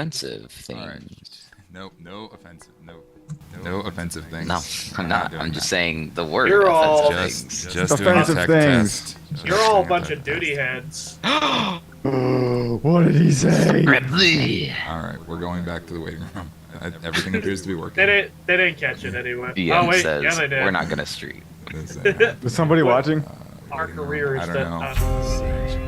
offensive thing. All right. No offensive. No offensive things. No, I'm not. I'm just saying the word You're all offensive things. Just doing a tech test. You're all a bunch of duty heads. What did he say? All right, we're going back to the waiting room. Everything appears to be working. They didn't catch it anyway. DM oh wait, says yeah they did. we're not gonna street. Is somebody watching? Our careers. I don't know.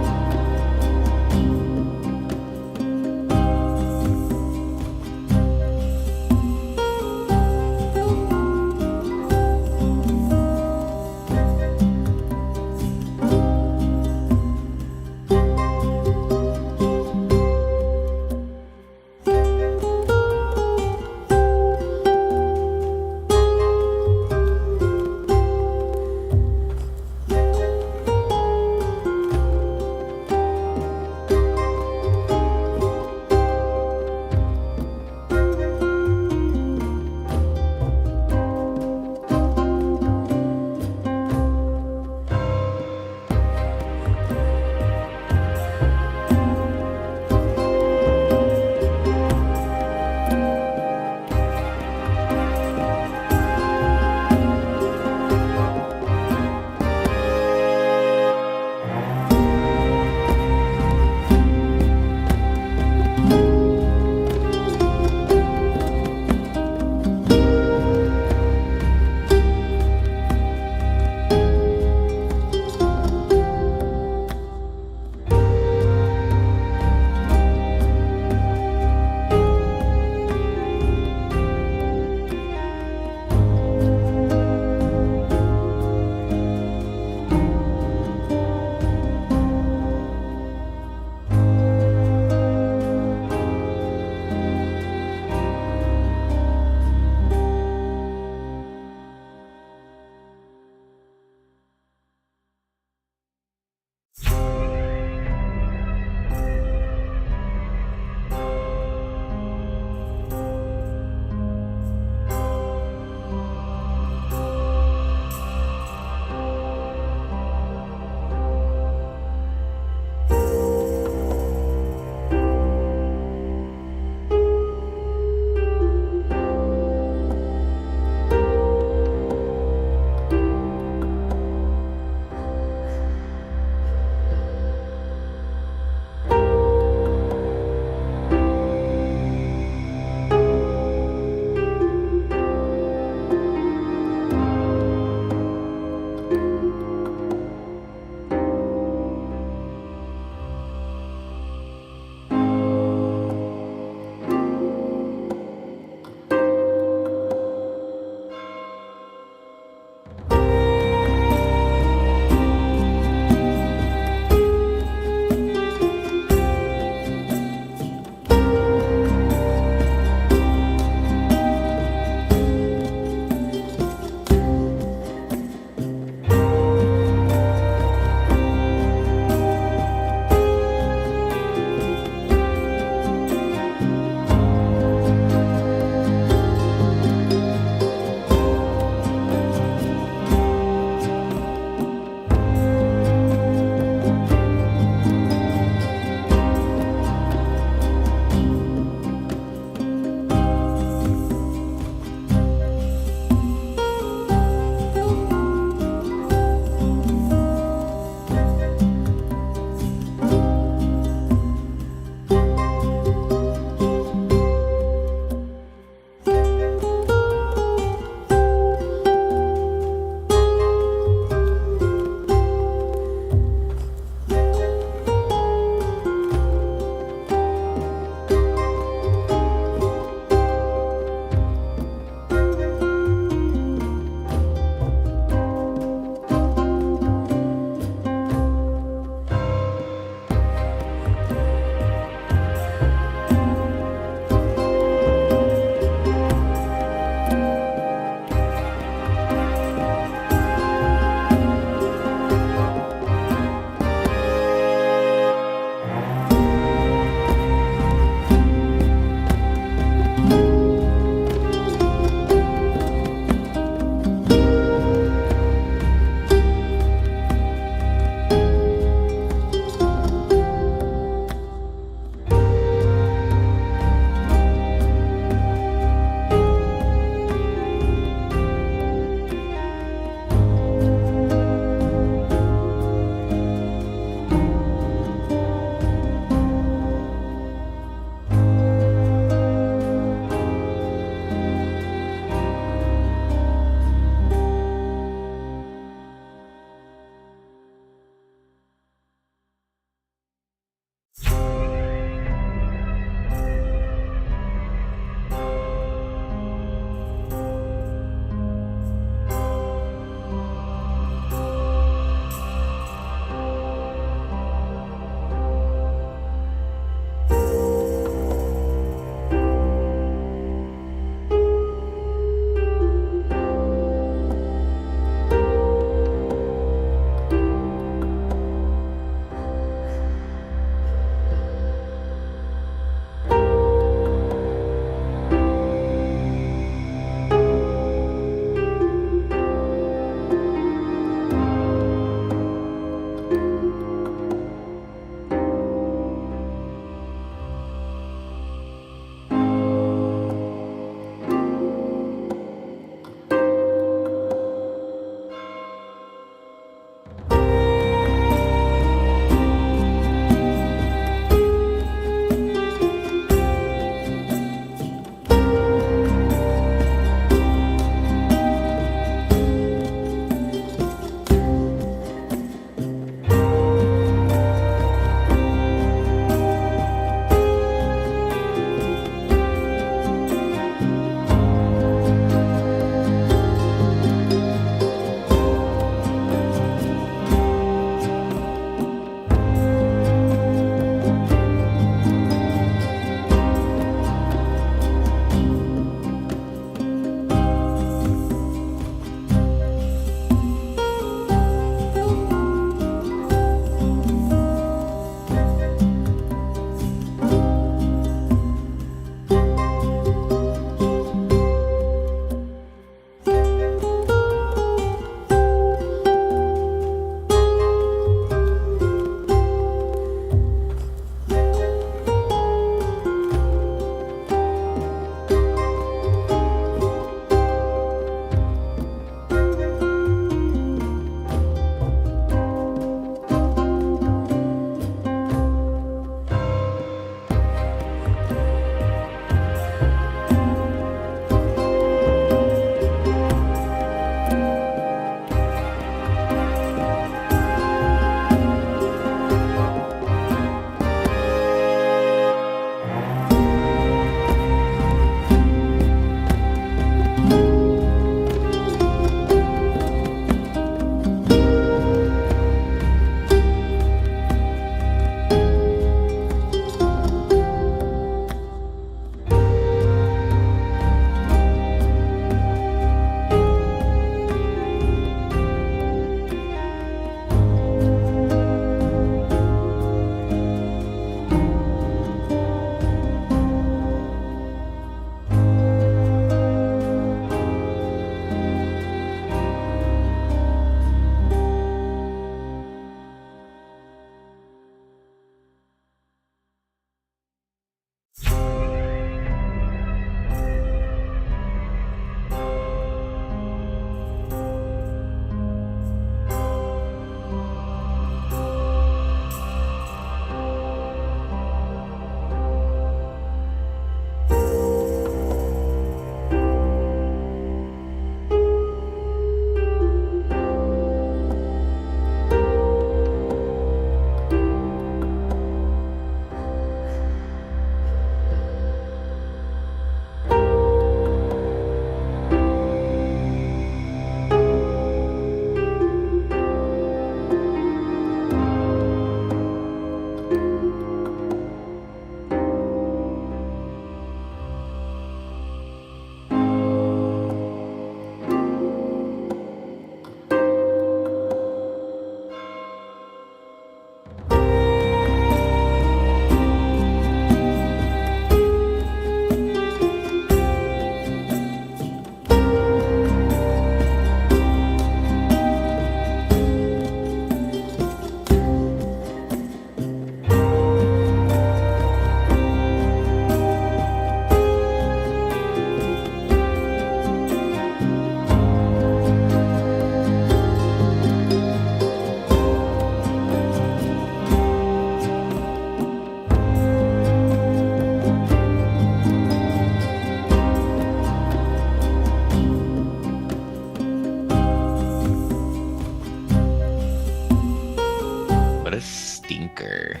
thinker.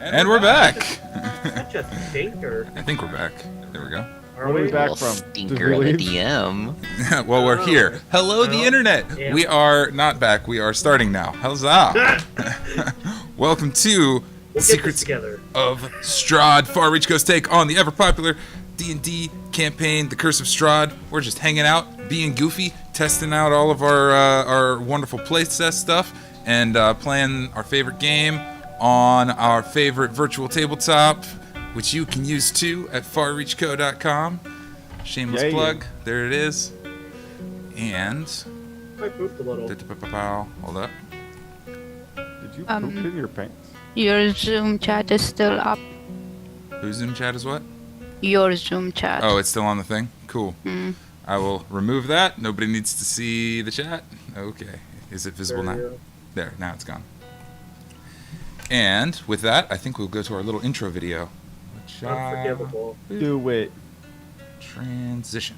And we're back. Such a thinker. I think we're back. There we go. Are Where are we we? back Little from? Did stinker we of a leave? DM. Well, we're here. Hello, the Well, internet. yeah. We are not back. We are starting now. Huzzah. Welcome to We'll get this Secrets together. of Strahd, Far Reach Coast take on the ever-popular D&D campaign, The Curse of Strahd. We're just hanging out, being goofy, testing out all of our wonderful playtest stuff, and playing our favorite game on our favorite virtual tabletop, which you can use too at farreachco.com. Shameless Yeah. plug. There it is. And I pooped a little. hold up. Did you poop in your pants? Your Zoom chat is still up. Whose Zoom chat is what? Your Zoom chat. Oh, it's still on the thing? Cool. Mm. I will remove that. Nobody needs to see the chat. Okay. Is it visible There now? you go. There, now it's gone. And with that, I think we'll go to our little intro video. Which, Unforgivable. Do it. transition.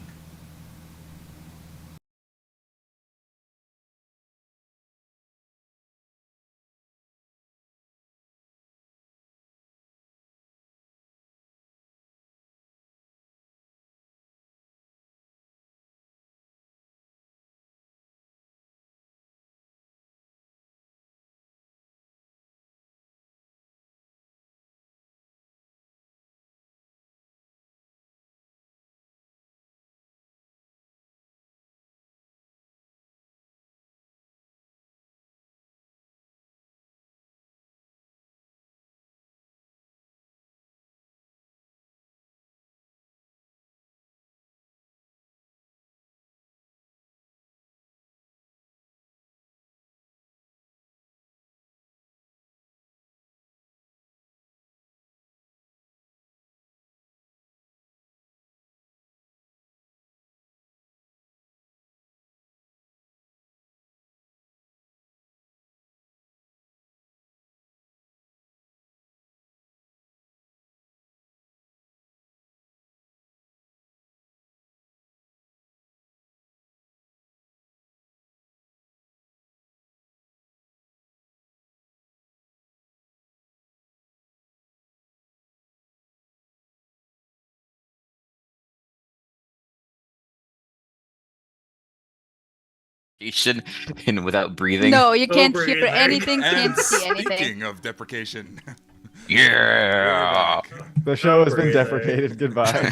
And without breathing. No, you No can't hear breathing. anything, And can't see anything. speaking of deprecation. Yeah. The show has been Breathing. deprecated. Goodbye.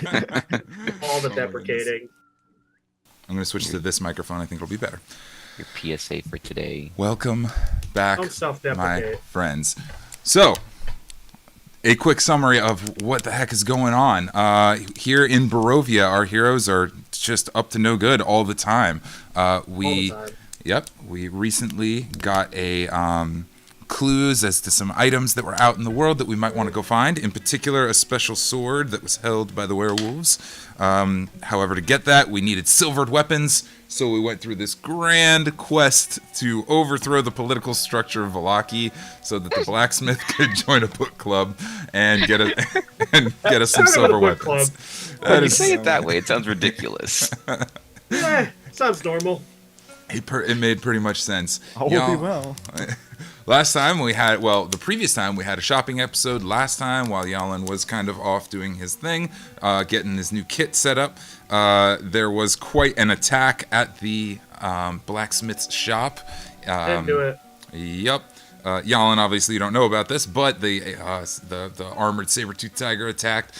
All the Oh my deprecating. I'm going to switch to this microphone. I think it'll be better. Your PSA for today. Welcome back, Don't self-deprecate. my friends. So, a quick summary of what the heck is going on. Here in Barovia, our heroes are just up to no good all the time. All the time. Yep, we recently got a clues as to some items that were out in the world that we might want to go find. In particular, a special sword that was held by the werewolves. However, to get that, we needed silvered weapons, so we went through this grand quest to overthrow the political structure of Vallaki so that the blacksmith could join a book club and get us some Kind of a silver book weapons. club. When you say it that way, it sounds ridiculous. Sounds normal. It made pretty much sense. All will Y'all- be well. Last time the previous time we had a shopping episode. Last time, while Jalin was kind of off doing his thing, getting his new kit set up, there was quite an attack at the blacksmith's shop. Didn't do it. Yep. Jalin, obviously you don't know about this, but the armored saber-tooth tiger attacked.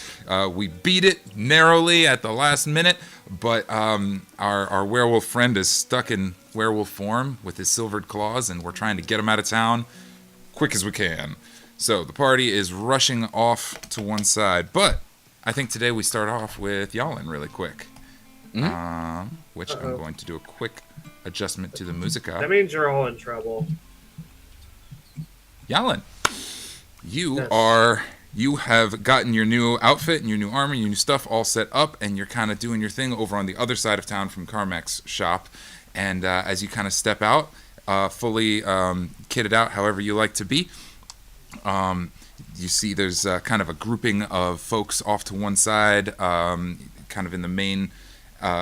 We beat it narrowly at the last minute, but our werewolf friend is stuck in werewolf form with his silvered claws, and we're trying to get him out of town quick as we can. So the party is rushing off to one side, but I think today we start off with Jalin really quick, which I'm going to do a quick adjustment to the musica. That means you're all in trouble. Jalin, you Yes. you have gotten your new outfit and your new armor, your new stuff all set up, and you're kind of doing your thing over on the other side of town from Carmack's shop. And as you kind of step out, fully kitted out however you like to be, you see there's kind of a grouping of folks off to one side, kind of in the main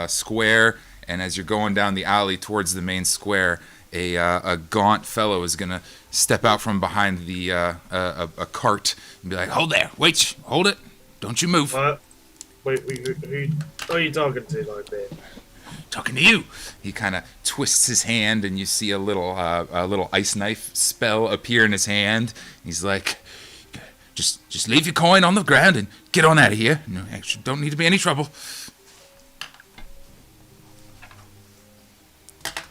square, and as you're going down the alley towards the main square, a gaunt fellow is gonna step out from behind the a cart and be like, "Hold there, wait, hold it, don't you move." What? Wait, who are you talking to like that? Talking to you. He kind of twists his hand, and you see a little ice knife spell appear in his hand. He's like, "Just leave your coin on the ground and get on out of here. No, actually, don't need to be any trouble."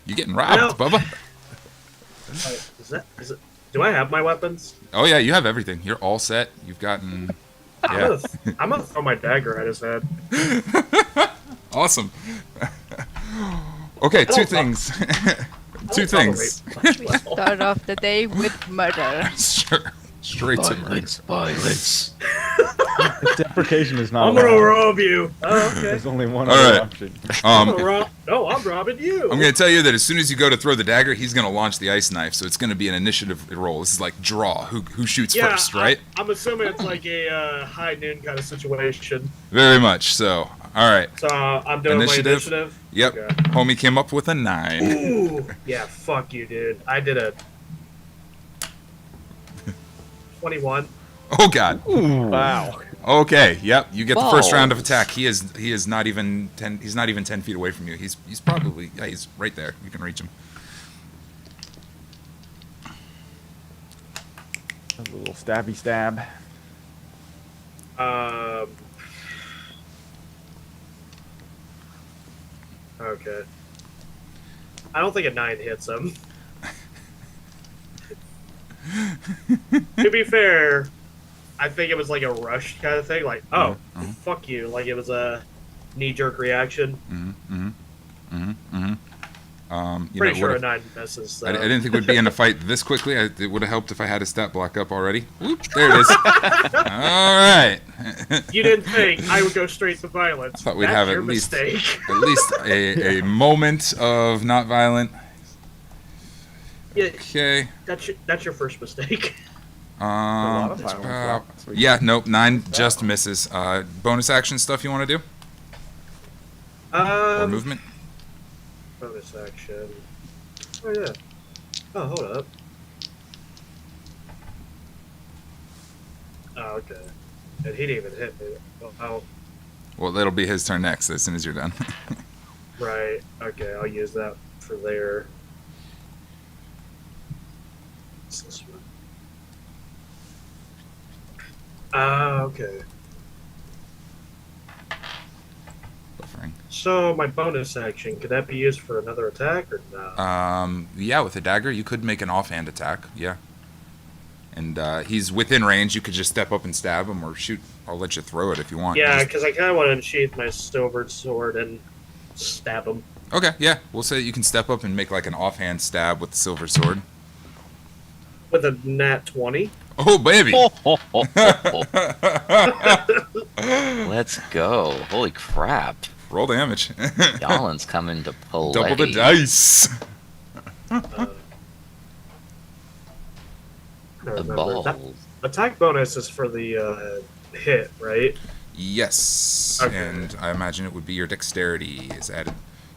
You're getting robbed, Bubba. Is it? Do I have my weapons? Oh yeah, you have everything. You're all set. You've gotten. Yeah. I'm gonna throw my dagger at his head. Awesome. Okay, two things. Two things. Start off the day with murder. Sure. Straight to murder. Violence. Deprecation is not I'm gonna allowed. rob you. Oh, okay. There's only one All other right. option. No, I'm robbing you. I'm going to tell you that as soon as you go to throw the dagger, he's going to launch the ice knife, so it's going to be an initiative roll. This is like draw. Who shoots first, right? I'm assuming it's like a high noon kind of situation. Very much so. All right. So I'm doing Initiative. my initiative. Yep. Okay. Homie came up with a 9. Ooh, yeah, fuck you, dude. I did a 21. Oh, God. Wow. Okay. Yep. You get the first round of Balls. attack. He is not even 10. He's not even 10 feet away from you. He's probably he's right there. You can reach him. A little stabby stab. Okay. I don't think a 9 hits him. To be fair, I think it was like a rush kind of thing. Like, oh, fuck you. Like it was a knee-jerk reaction. You Pretty know, sure a would've- 9 misses. So. I didn't think we'd be in a fight this quickly. It would have helped if I had a stat block up already. Whoop, there it is. All right. You didn't think I would go straight to violence. Thought we'd That's have your at least mistake. a moment of not violent. Yeah, Okay. that's your first mistake. lot of it's violence about- last week. yeah, nope, 9 just misses. Bonus action stuff you want to do? Or movement? Bonus action. Oh yeah. Oh, hold up. Oh, okay. And he didn't even hit me. Oh, Well, that'll be his turn next as soon as you're done. right. Okay, I'll use that for there. What's this one? Okay. Buffering. So my bonus action, could that be used for another attack or no? Yeah, with a dagger, you could make an offhand attack. Yeah. And he's within range. You could just step up and stab him or shoot. I'll let you throw it if you want. Yeah, Just- because I kind of want to unsheath my silvered sword and stab him. Okay, yeah. We'll say you can step up and make like an offhand stab with the silver sword. With a nat 20. Oh, baby! Let's go. Holy crap. Roll damage. Jalin's coming to play. Double the dice. I The don't remember. That balls. attack bonus is for the hit, right? Yes. Okay. And I imagine it would be your dexterity is added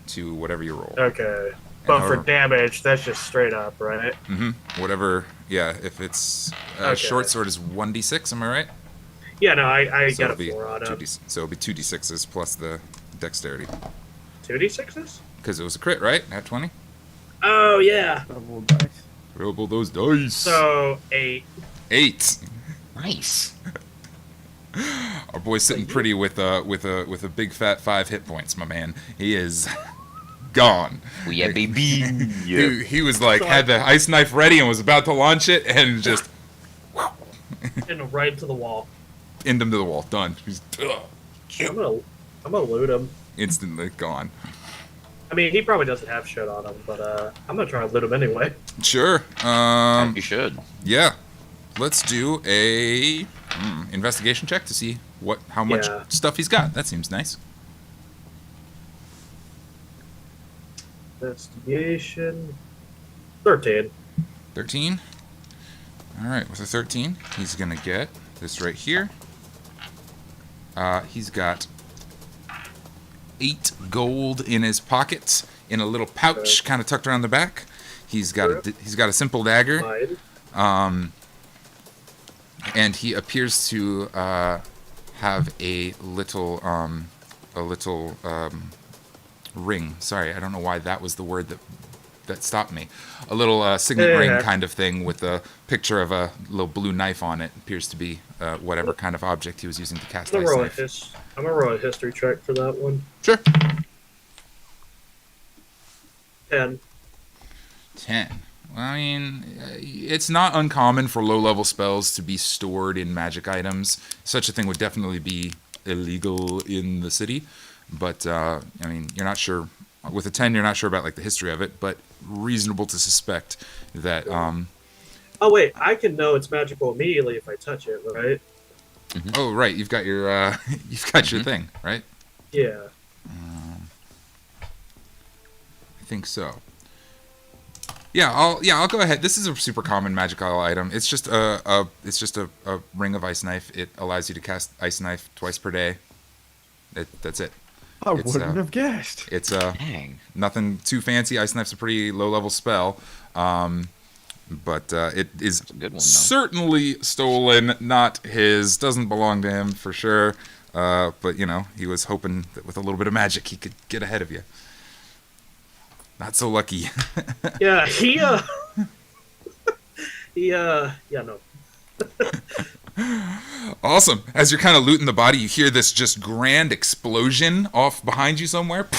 to whatever you roll. Okay. But for however- damage, that's just straight up, right? Mm-hmm. Whatever. Yeah. If it's Okay. short sword is 1d6. Am I right? Yeah, no, I So got a it'll be 4 on him. 2d, so it'll be 2d6s plus the dexterity 2d6s? because it was a crit, right? At 20. Oh, yeah. Double dice. Roll those dice. So, 8. 8. Nice. Our boy's sitting pretty with a big fat 5 hit points, my man. He is gone. Oh, yeah, baby. He was like had the ice knife ready and was about to launch it and just And right to the wall. end him to the wall. Done. He's I'm gonna loot him. instantly gone. I mean, he probably doesn't have shit on him, but I'm gonna try to loot him anyway. Sure. You should. Yeah. Let's do a investigation check to see how much Yeah. stuff he's got. That seems nice. Investigation. 13. 13. All right, with a 13, he's gonna get this right here. He's got 8 gold in his pocket in a little pouch, kind of tucked around the back. He's got a simple dagger, and he appears to have a little ring. Sorry, I don't know why that was the word that stopped me. A little signet ring kind of thing with a picture of a little blue knife on it. Appears to be whatever kind of object he was using to cast Ice Knife. I'm gonna roll a history check for that one. Sure. 10. 10. Well, I mean, it's not uncommon for low-level spells to be stored in magic items. Such a thing would definitely be illegal in the city. But, I mean, you're not sure. With a 10, you're not sure about, like, the history of it, but reasonable to suspect that... Oh, wait, I can know it's magical immediately if I touch it, right? Mm-hmm. Oh, right, you've got your, your thing, right? Yeah. I think so. Yeah, I'll go ahead. This is a super common magical item. It's just a ring of Ice Knife. It allows you to cast Ice Knife twice per day. That's it. I wouldn't have guessed. It's nothing too fancy. Ice Knife's a pretty low-level spell, but it is a good one, certainly stolen, not his. Doesn't belong to him for sure. But you know, he was hoping that with a little bit of magic, he could get ahead of you. Not so lucky. Yeah, no. Awesome. As you're kind of looting the body, you hear this just grand explosion off behind you somewhere.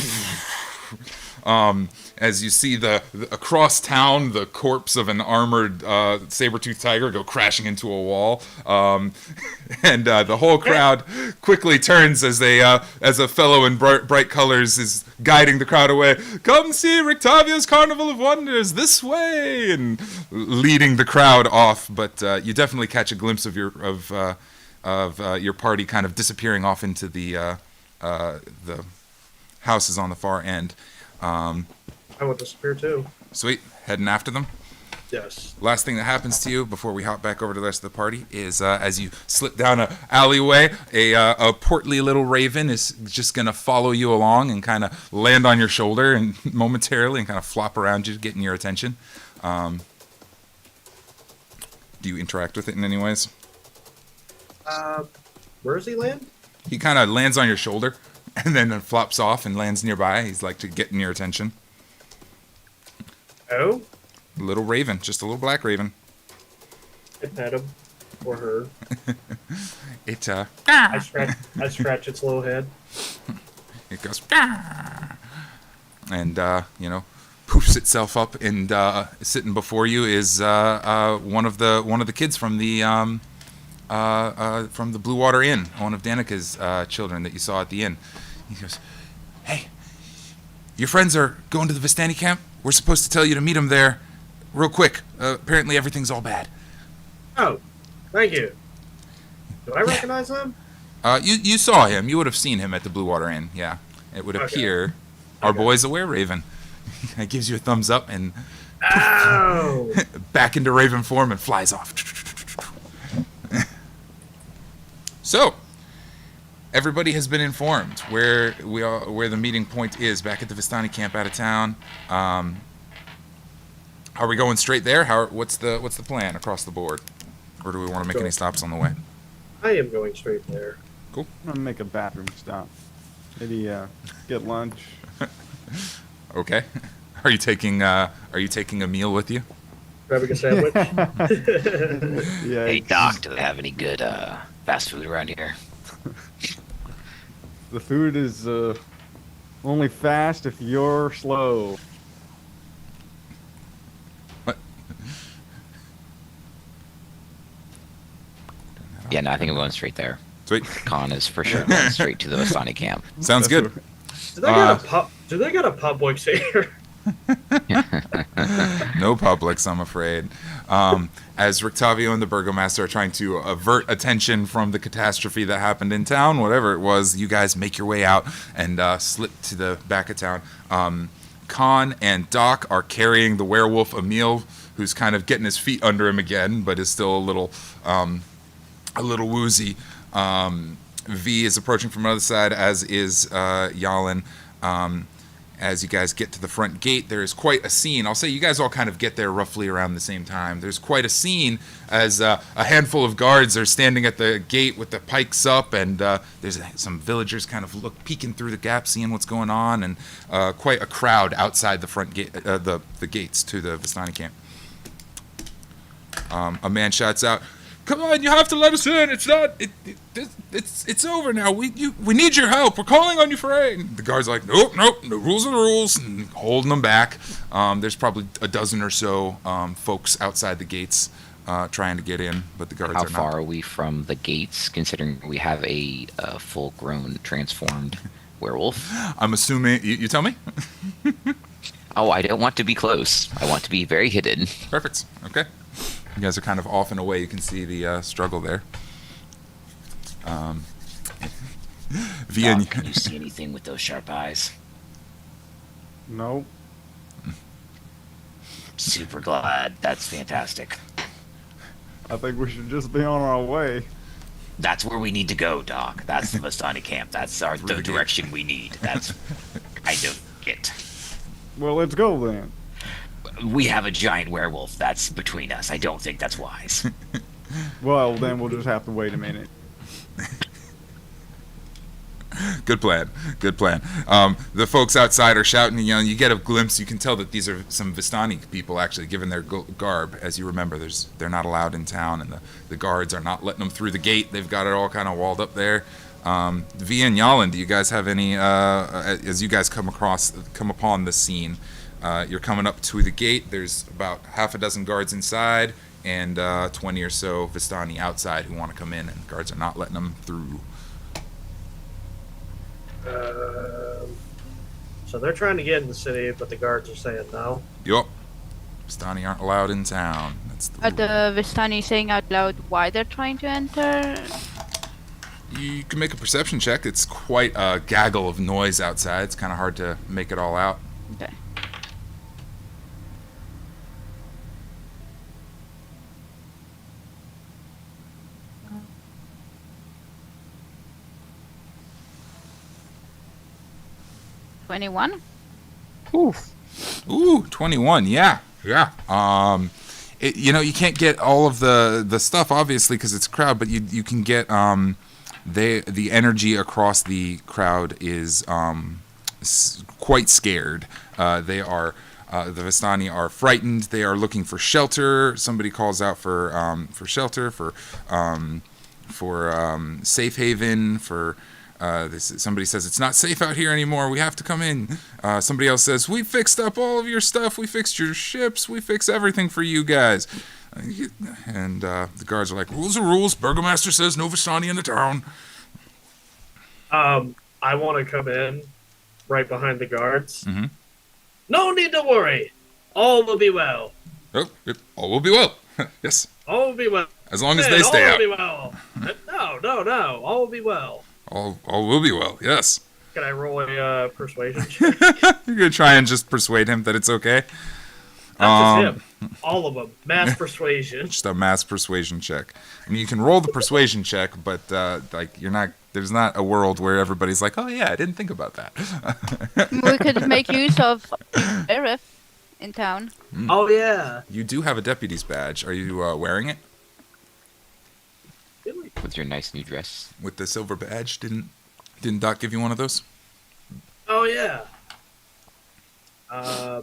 As you see across town, the corpse of an armored saber-toothed tiger go crashing into a wall, and the whole crowd quickly turns as a fellow in bright colors is guiding the crowd away. Come see Rictavia's Carnival of Wonders this way, and leading the crowd off. But you definitely catch a glimpse of your party kind of disappearing off into the houses on the far end. I would disappear too. Sweet. Heading after them. Yes. Last thing that happens to you before we hop back over to the rest of the party is as you slip down a alleyway, a portly little raven is just going to follow you along and kind of land on your shoulder and momentarily and kind of flop around you, getting your attention. Do you interact with it in any ways? Where does he land? He kind of lands on your shoulder and then flops off and lands nearby. He's like to get your attention. Oh? Little raven, just a little black raven. I pet him. Or her. I scratch its little head. It goes, and poofs itself up, and sitting before you is one of the kids from the Blue Water Inn, one of Danica's children that you saw at the inn. He goes, "Hey, your friends are going to the Vistani camp. We're supposed to tell you to meet them there, real quick. Apparently everything's all bad." Oh, thank you. Do I recognize him? You saw him. You would have seen him at the Blue Water Inn. Yeah, it would appear. Our boy's a were-raven. He gives you a thumbs up and back into raven form and flies off. So, everybody has been informed where the meeting point is, back at the Vistani camp out of town. Are we going straight there? What's the plan across the board? Or do we want to make any stops on the way? I am going straight there. Cool. I'm gonna make a bathroom stop. Maybe get lunch. Okay. Are you taking a meal with you? Grabbing a sandwich. Yeah. Hey Doc, do they have any good fast food around here? The food is only fast if you're slow. What? Yeah, no, I think I'm going straight there. Sweet. Kahn is for sure going straight to the Vistani camp. Sounds good. Do they got a Publix here? No Publix, I'm afraid. As Rictavio and the Burgomaster are trying to avert attention from the catastrophe that happened in town, whatever it was, you guys make your way out and slip to the back of town. Kahn and Doc are carrying the werewolf Emil, who's kind of getting his feet under him again, but is still a little woozy. V is approaching from another side, as is Jalin. As you guys get to the front gate, there is quite a scene. I'll say you guys all kind of get there roughly around the same time. There's quite a scene as a handful of guards are standing at the gate with the pikes up, and there's some villagers kind of peeking through the gap, seeing what's going on, and quite a crowd outside the front gate, the gates to the Vistani camp. A man shouts out, "Come on, you have to let us in. It's over now. We need your help. We're calling on you for aid." And the guards are like, nope. The rules are the rules, and holding them back. There's probably a dozen or so folks outside the gates trying to get in, but the guards How are not. far are we from the gates, considering we have a full-grown transformed werewolf? I'm assuming you tell me. Oh, I don't want to be close. I want to be very hidden. Perfect. Okay. You guys are kind of off and away. You can see the struggle there. Via, Doc, can you see anything with those sharp eyes? Nope. Super glad. That's fantastic. I think we should just be on our way. That's where we need to go, Doc. That's the Vistani camp. That's the Really good. direction we need. That's I don't get. Well, let's go then. We have a giant werewolf. That's between us. I don't think that's wise. Well, then we'll just have to wait a minute. Good plan. The folks outside are shouting and yelling. You get a glimpse. You can tell that these are some Vistani people, actually, given their garb. As you remember, they're not allowed in town, and the guards are not letting them through the gate. They've got it all kind of walled up there. V and Jalin, do you guys have any? As you guys come upon the scene, you're coming up to the gate. There's about half a dozen guards inside, and 20 or so Vistani outside who want to come in, and guards are not letting them through. So they're trying to get in the city, but the guards are saying no. Yup. Vistani aren't allowed in town. That's the Are rule. the Vistani saying out loud why they're trying to enter? You can make a perception check. It's quite a gaggle of noise outside. It's kind of hard to make it all out. Okay. $21. Ooh, 21. Yeah. You can't get all of the stuff obviously because it's a crowd, but you can get the energy across the crowd is quite scared. They are the Vistani are frightened. They are looking for shelter. Somebody calls out for shelter, for safe haven, for. Somebody says it's not safe out here anymore. We have to come in. Somebody else says we fixed up all of your stuff. We fixed your ships. We fix everything for you guys. And the guards are like, rules are rules. Burgomaster says no Vistani in the town. I want to come in right behind the guards. Mm-hmm. No need to worry. All will be well. Oh, all will be well. Yes, All will be well. as long as they stay all out. will be well. No. All will be well. All will be well. Yes. Can I roll a persuasion check? You're gonna try and just persuade him that it's okay. Not just him. All of them. Mass persuasion. Just a mass persuasion check. I mean, you can roll the persuasion check, but you're not. There's not a world where everybody's like, "Oh yeah, I didn't think about that." We could make use of sheriff in town. Oh, yeah. You do have a deputy's badge. Are you wearing it Really? With your nice new dress. with the silver badge? Didn't Doc give you one of those? Oh, yeah. I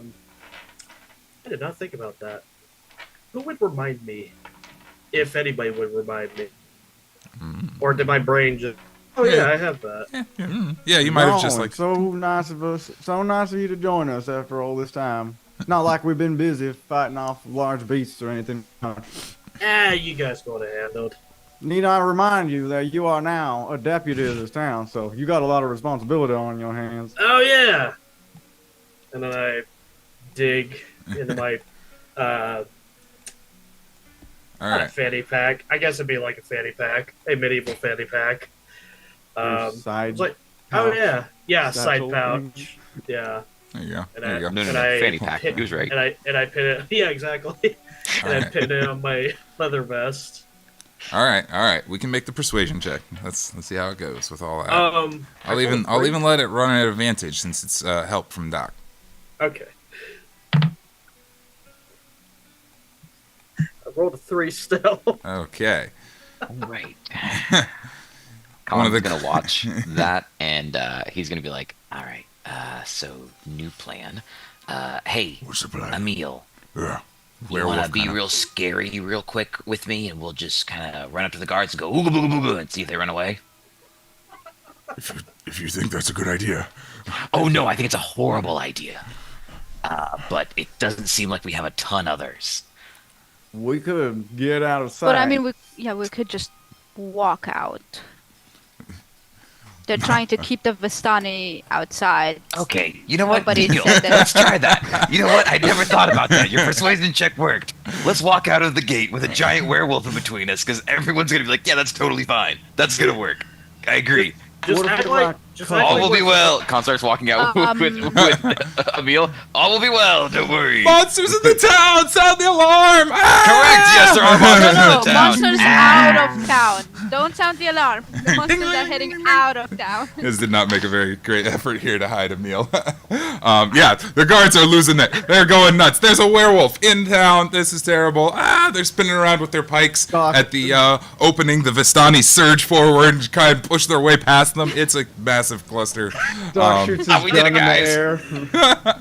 did not think about that. Who would remind me? If anybody would remind me. Or did my brain just... Oh, yeah, I have that. Yeah, you might have just like. So nice of you to join us after all this time. Not like we've been busy fighting off large beasts or anything. You guys go to handled. Need I remind you that you are now a deputy of this town, so you got a lot of responsibility on your hands. Oh, yeah. And then I dig into my, All not a right. fanny pack. I guess it'd be like a fanny pack. A medieval fanny pack. Your side It's like, oh, pouch. yeah. Yeah, Satchel side pouch. Yeah. There you go. And There you go. No, And I fanny pack. hit- He was right. And I pin it. Yeah, exactly. And I Alright. pin it on my leather vest. All right. We can make the persuasion check. Let's see how it goes with all that. I'll even let it run at advantage since it's help from Doc. Okay. I rolled a 3 still. Okay. Right. One of Colin's the- gonna watch that, and he's gonna be like, "All right, so new plan. Hey, What's the plan? Emil, Yeah. you Werewolf wanna be kinda- real scary real quick with me, and we'll just kind of run up to the guards and go ooga booga booga and see if they run away." If you think that's a good idea. Oh no, I think it's a horrible idea. But it doesn't seem like we have a ton others. We could get out of sight. But I mean, we could just walk out. They're trying to keep the Vistani outside. Okay, you know what? Nobody Daniel, said that. let's try that. You know what? I never thought about that. Your persuasion check worked. Let's walk out of the gate with a giant werewolf in between us, because everyone's gonna be like, "Yeah, that's totally fine. That's gonna work." I agree. Just What if act it like. like Just cut- act All like will be we're- well. Con starts walking out with Emil. All will be well. Don't worry. Monsters in the town! Sound the alarm! Ah! Correct. Yes, there are monsters No, in the town. monsters out of town. Don't sound the alarm. The monsters are heading out of town. This did not make a very great effort here to hide Emil. Yeah, the guards are losing it. They're going nuts. There's a werewolf in town. This is terrible. They're spinning around with their pikes Doc. at the opening. The Vistani surge forward and try and push their way past them. It's a massive cluster. Doc shoots his we did gun it, in guys. the air.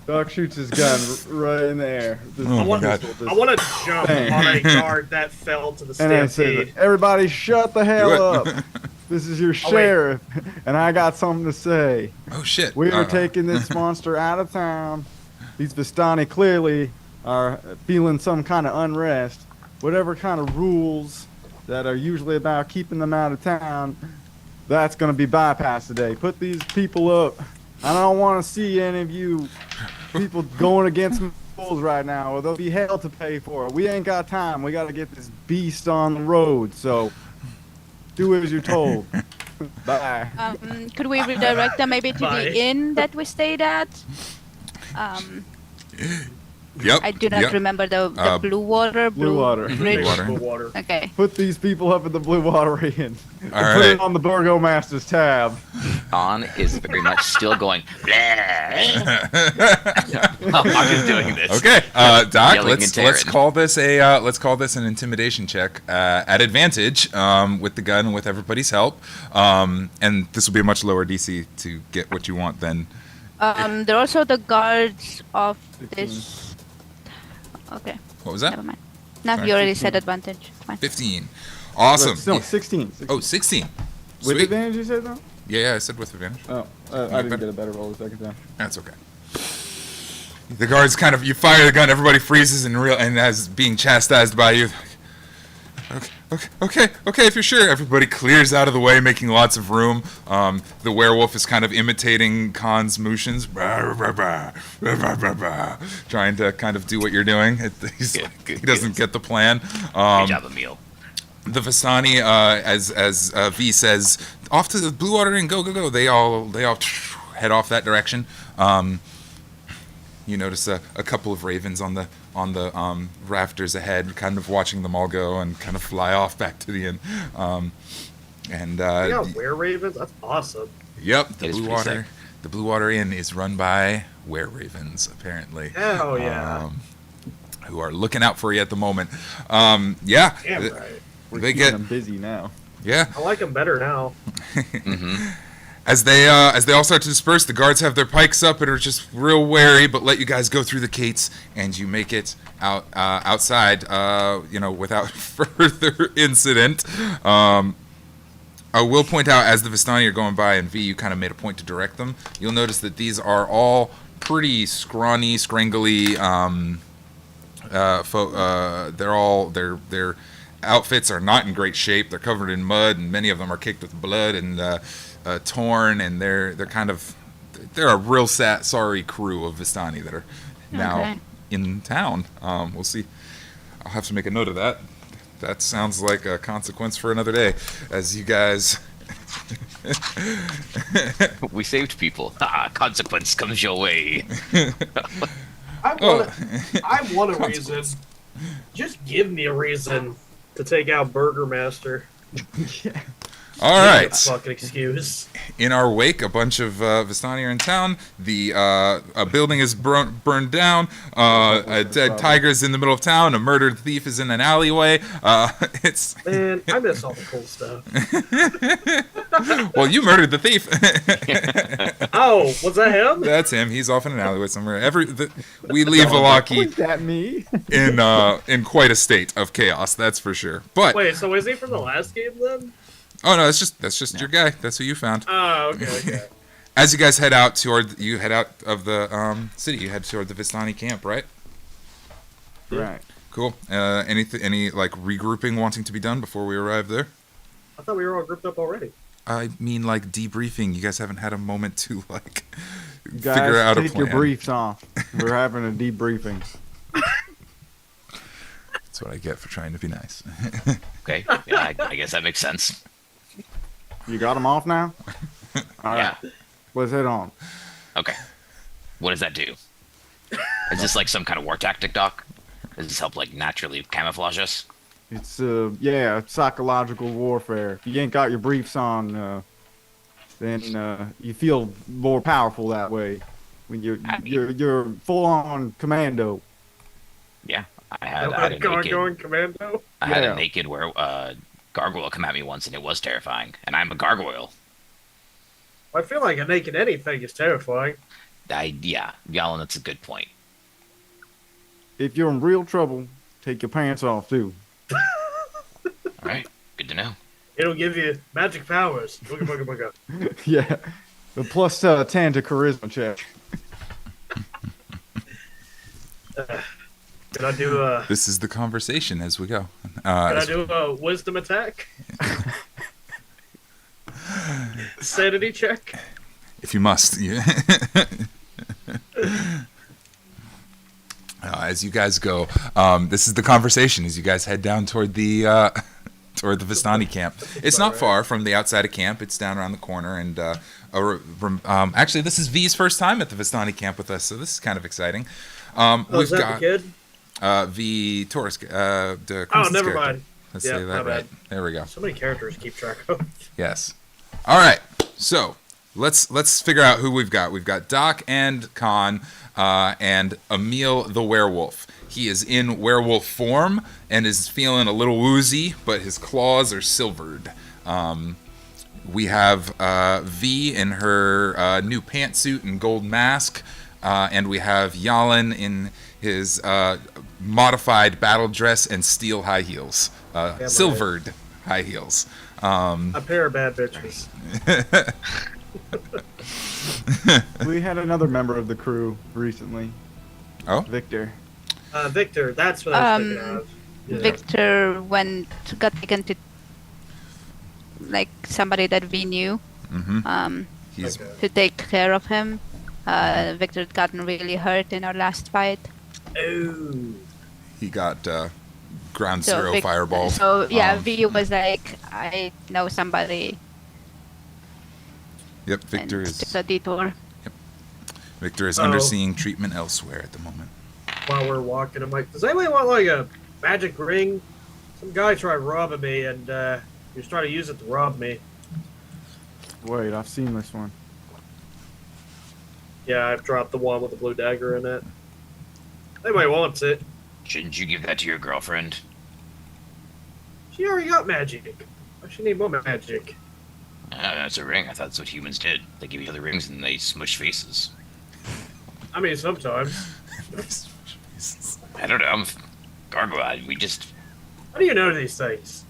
Doc shoots his gun right in the air. Oh my God. I want to jump Bang. on a guard that fell to the And I said, stampede. "Everybody, shut the hell Do up! This is your wait. sheriff, and I got something to say. Oh shit. We are taking this monster out of town. These Vistani clearly are feeling some kind of unrest. Whatever kind of rules that are usually about keeping them out of town, that's going to be bypassed today. Put these people up. I don't want to see any of you people going against rules right now, or there'll be hell to pay for it. We ain't got time. We got to get this beast on the road. So do as you're told. Bye." Could we redirect them maybe to Bye. the inn that we stayed at? Yep. I do not yep. remember the Blue Water. Blue Water. Bridge. Water. The water. Okay. Put these people up at the Blue Water Inn. And All put right. it on the Burgomaster's tab. Con is very much still going. I'm just doing this. Okay, Doc. Yelling Let's and tearing. call this an intimidation check at advantage with the gun and with everybody's help. And this will be a much lower DC to get what you want. Then There are also the guards of this. Okay, what was never that? mind. No, Sorry, you already 15. said advantage. It's fine. 15. Awesome. No, 16. 16. Oh, 16. With Sweet. advantage, you said though? Yeah, I said with advantage. Oh, I didn't get a better roll the second time. That's okay. The guards kind of, you fire the gun, everybody freezes and as being chastised by you. Okay, if you're sure. Everybody clears out of the way, making lots of room. The werewolf is kind of imitating Khan's motions, trying to kind of do what you're doing. He doesn't get the plan. Good job, Emil. The Vistani, as V says, off to the Blue Water Inn, go. They all head off that direction. You notice a couple of ravens on the rafters ahead, kind of watching them all go and kind of fly off back to the inn. Yeah, were ravens. That's awesome. Yep, It is pretty sick. The Blue Water Inn is run by were ravens, apparently. Hell yeah. Who are looking out for you at the moment. Yeah. Damn right. We're They keeping get- them busy now. Yeah. I like them better now. As they all start to disperse, the guards have their pikes up and are just real wary, but let you guys go through the gates, and you make it outside, without further incident. I will point out, as the Vistani are going by, and V, you kind of made a point to direct them. You'll notice that these are all pretty scrawny, scrangly. Their outfits are not in great shape. They're covered in mud, and many of them are caked with blood and torn. And they're a real sorry crew of Vistani that are now Okay. in town. We'll see. I'll have to make a note of that. That sounds like a consequence for another day, as you guys. We saved people. Consequence comes your way. I want a reason. Just give me a reason. to take out Burger Master. Yeah. All right. Fucking excuse. In our wake, a bunch of Vistani are in town. The a building is burned down. A dead tiger's in the middle of town. A murdered thief is in an alleyway. It's Man, I miss all the cool stuff. well, you murdered the thief. Oh, was that him? That's him. He's off in an alleyway somewhere. We leave Velaki Point at me. in quite a state of chaos. That's for sure. But Wait, so is he from the last game then? oh no, that's just your guy. That's who you found. Oh, okay. As you guys head out of the city, you head toward the Vistani camp, right? Right. Cool. Any like regrouping wanting to be done before we arrive there? I thought we were all grouped up already. I mean, like debriefing. You guys haven't had a moment to like Guys, figure out a take plan. your briefs off. We're having a debriefing. That's what I get for trying to be nice. Okay, yeah, I guess that makes sense. You got them off now? All right. Yeah. Let's head on. Okay. What does that do? Is this like some kind of war tactic, Doc? Does this help like naturally camouflage us? It's psychological warfare. If you ain't got your briefs on, then you feel more powerful that way. When you're full on commando. Yeah, I had a Gargoyle naked, Commando? I had Yeah. a naked gargoyle come at me once, and it was terrifying. And I'm a gargoyle. I feel like a naked anything is terrifying. Yeah, Jalin, that's a good point. If you're in real trouble, take your pants off too. All right, good to know. It'll give you magic powers. Booga, booga, booga. Yeah. The plus 10 to charisma check. Can I do a This is the conversation as we go. can I do a wisdom attack? Sanity check? If you must. Yeah. As you guys go, this is the conversation as you guys head down toward the Vistani camp. It's not far from the outside of camp. It's down around the corner, and actually, this is V's first time at the Vistani camp with us, so this is kind of exciting. Is that the kid? V Taurus. Oh, never mind. Let's Yeah, say that my right. bad. There we go. So many characters to keep track of. Yes. All right. So let's figure out who we've got. We've got Doc and Kahn and Emil the werewolf. He is in werewolf form and is feeling a little woozy, but his claws are silvered. We have V in her new pantsuit and gold mask, and we have Jalin in his modified battle dress and steel high heels, silvered high heels. A pair of bad bitches. We had another member of the crew recently. Oh? Victor. Victor, that's what I was thinking of. Yeah. Victor got taken to like somebody that we knew He's Okay. to take care of him. Victor had gotten really hurt in our last fight. Oh. he got ground So zero fireballed. So yeah, Um, V was like, I know somebody. Yep, Victor and is took a detour. underseeing treatment elsewhere at the moment. While we're walking, I'm like, does anybody want like a magic ring? Some guy tried robbing me, and he was trying to use it to rob me. Wait, I've seen this one. Yeah, I've dropped the one with the blue dagger in it. Anybody wants it? Shouldn't you give that to your girlfriend? She already got magic. Why she need more magic? That's a ring. I thought that's what humans did. They give each other rings and they smush faces. I mean, sometimes. I don't know. I'm Gargoyle. We just. How do you know these things?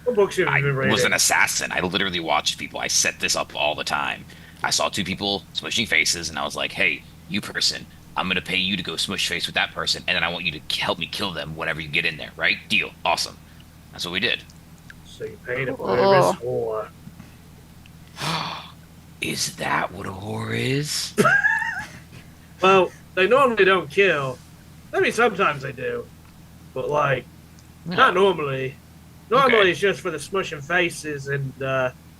What books have you I been reading? was an assassin. I literally watched people. I set this up all the time. I saw two people smushing faces, and I was like, "Hey, you person, I'm gonna pay you to go smush face with that person, and then I want you to help me kill them whenever you get in there. Right? Deal. Awesome." That's what we did. So you paid it for Oh. this whore. Is that what a whore is? Well, they normally don't kill. I mean, sometimes they do. But, like, not normally. Normally Okay. it's just for the smushing faces and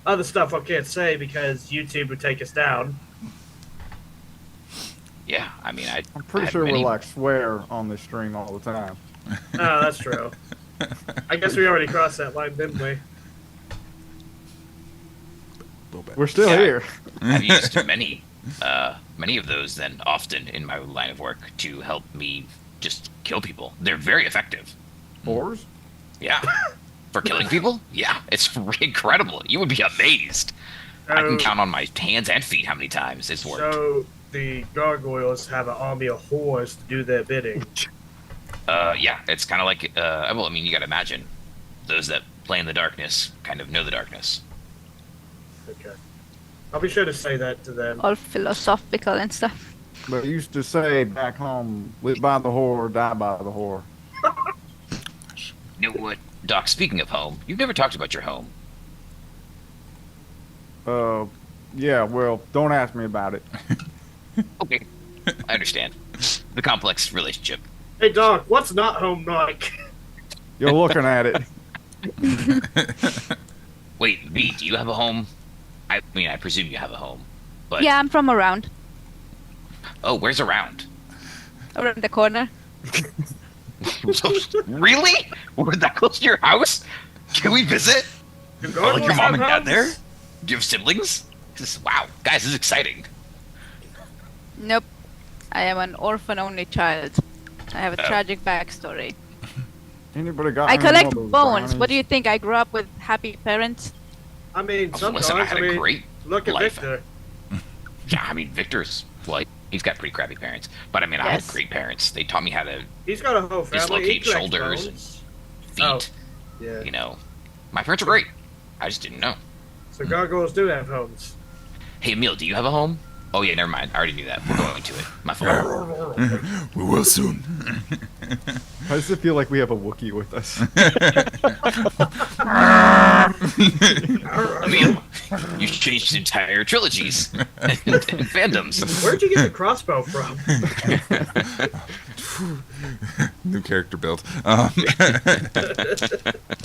other stuff I can't say because YouTube would take us down. Yeah. I mean, I'm pretty had sure many- we're like swear on this stream all the time. Oh, that's true. I guess we already crossed that line, didn't we? We're still Yeah. here. I've used many of those then often in my line of work to help me just kill people. They're very effective. Whores? Yeah. For killing people? Yeah. It's incredible. You would be amazed. I can count on my hands and feet how many times it's worked. So the gargoyles have an army of whores to do their bidding. Yeah, it's kind of like, well, I mean, you gotta imagine those that play in the darkness kind of know the darkness. Okay. I'll be sure to say that to them. All philosophical and stuff. But used to say back home, live by the whore, die by the whore. You know what, Doc, speaking of home, you've never talked about your home. Yeah, well, don't ask me about it. Okay, I understand. The complex relationship. Hey, Doc, what's not home like? You're looking at it. Wait, V, do you have a home? I mean, I presume you have a home. But, Yeah, I'm from around. oh, where's around? Around the corner. Really? We're that close to your house? Can we visit? Do Oh, like your gargoyles mom and have dad there? homes? Do you have siblings? Wow, guys, this is exciting. Nope. I am an orphan-only child. I have a tragic backstory. Anybody got I any more collect of those bones. What do brownies? you think? I grew up with happy parents? I mean, sometimes, Listen, I had a mean, great look at life. Victor. Yeah, I mean, Victor's, well, he's got pretty crappy parents. But I mean, I had Yes. great parents. They taught me how to He's got a whole family. He dislocate collects shoulders bones. feet. Oh, yeah. You know, my parents are great. I just didn't know. So gargoyles do have homes. Hey, Emil, do you have a home? Oh, yeah, never mind. I already knew that. We're going to it. My fault. We will soon. Why does it feel like we have a Wookiee with us? Emil, you changed entire trilogies and fandoms. Where'd you get the crossbow from? New character build.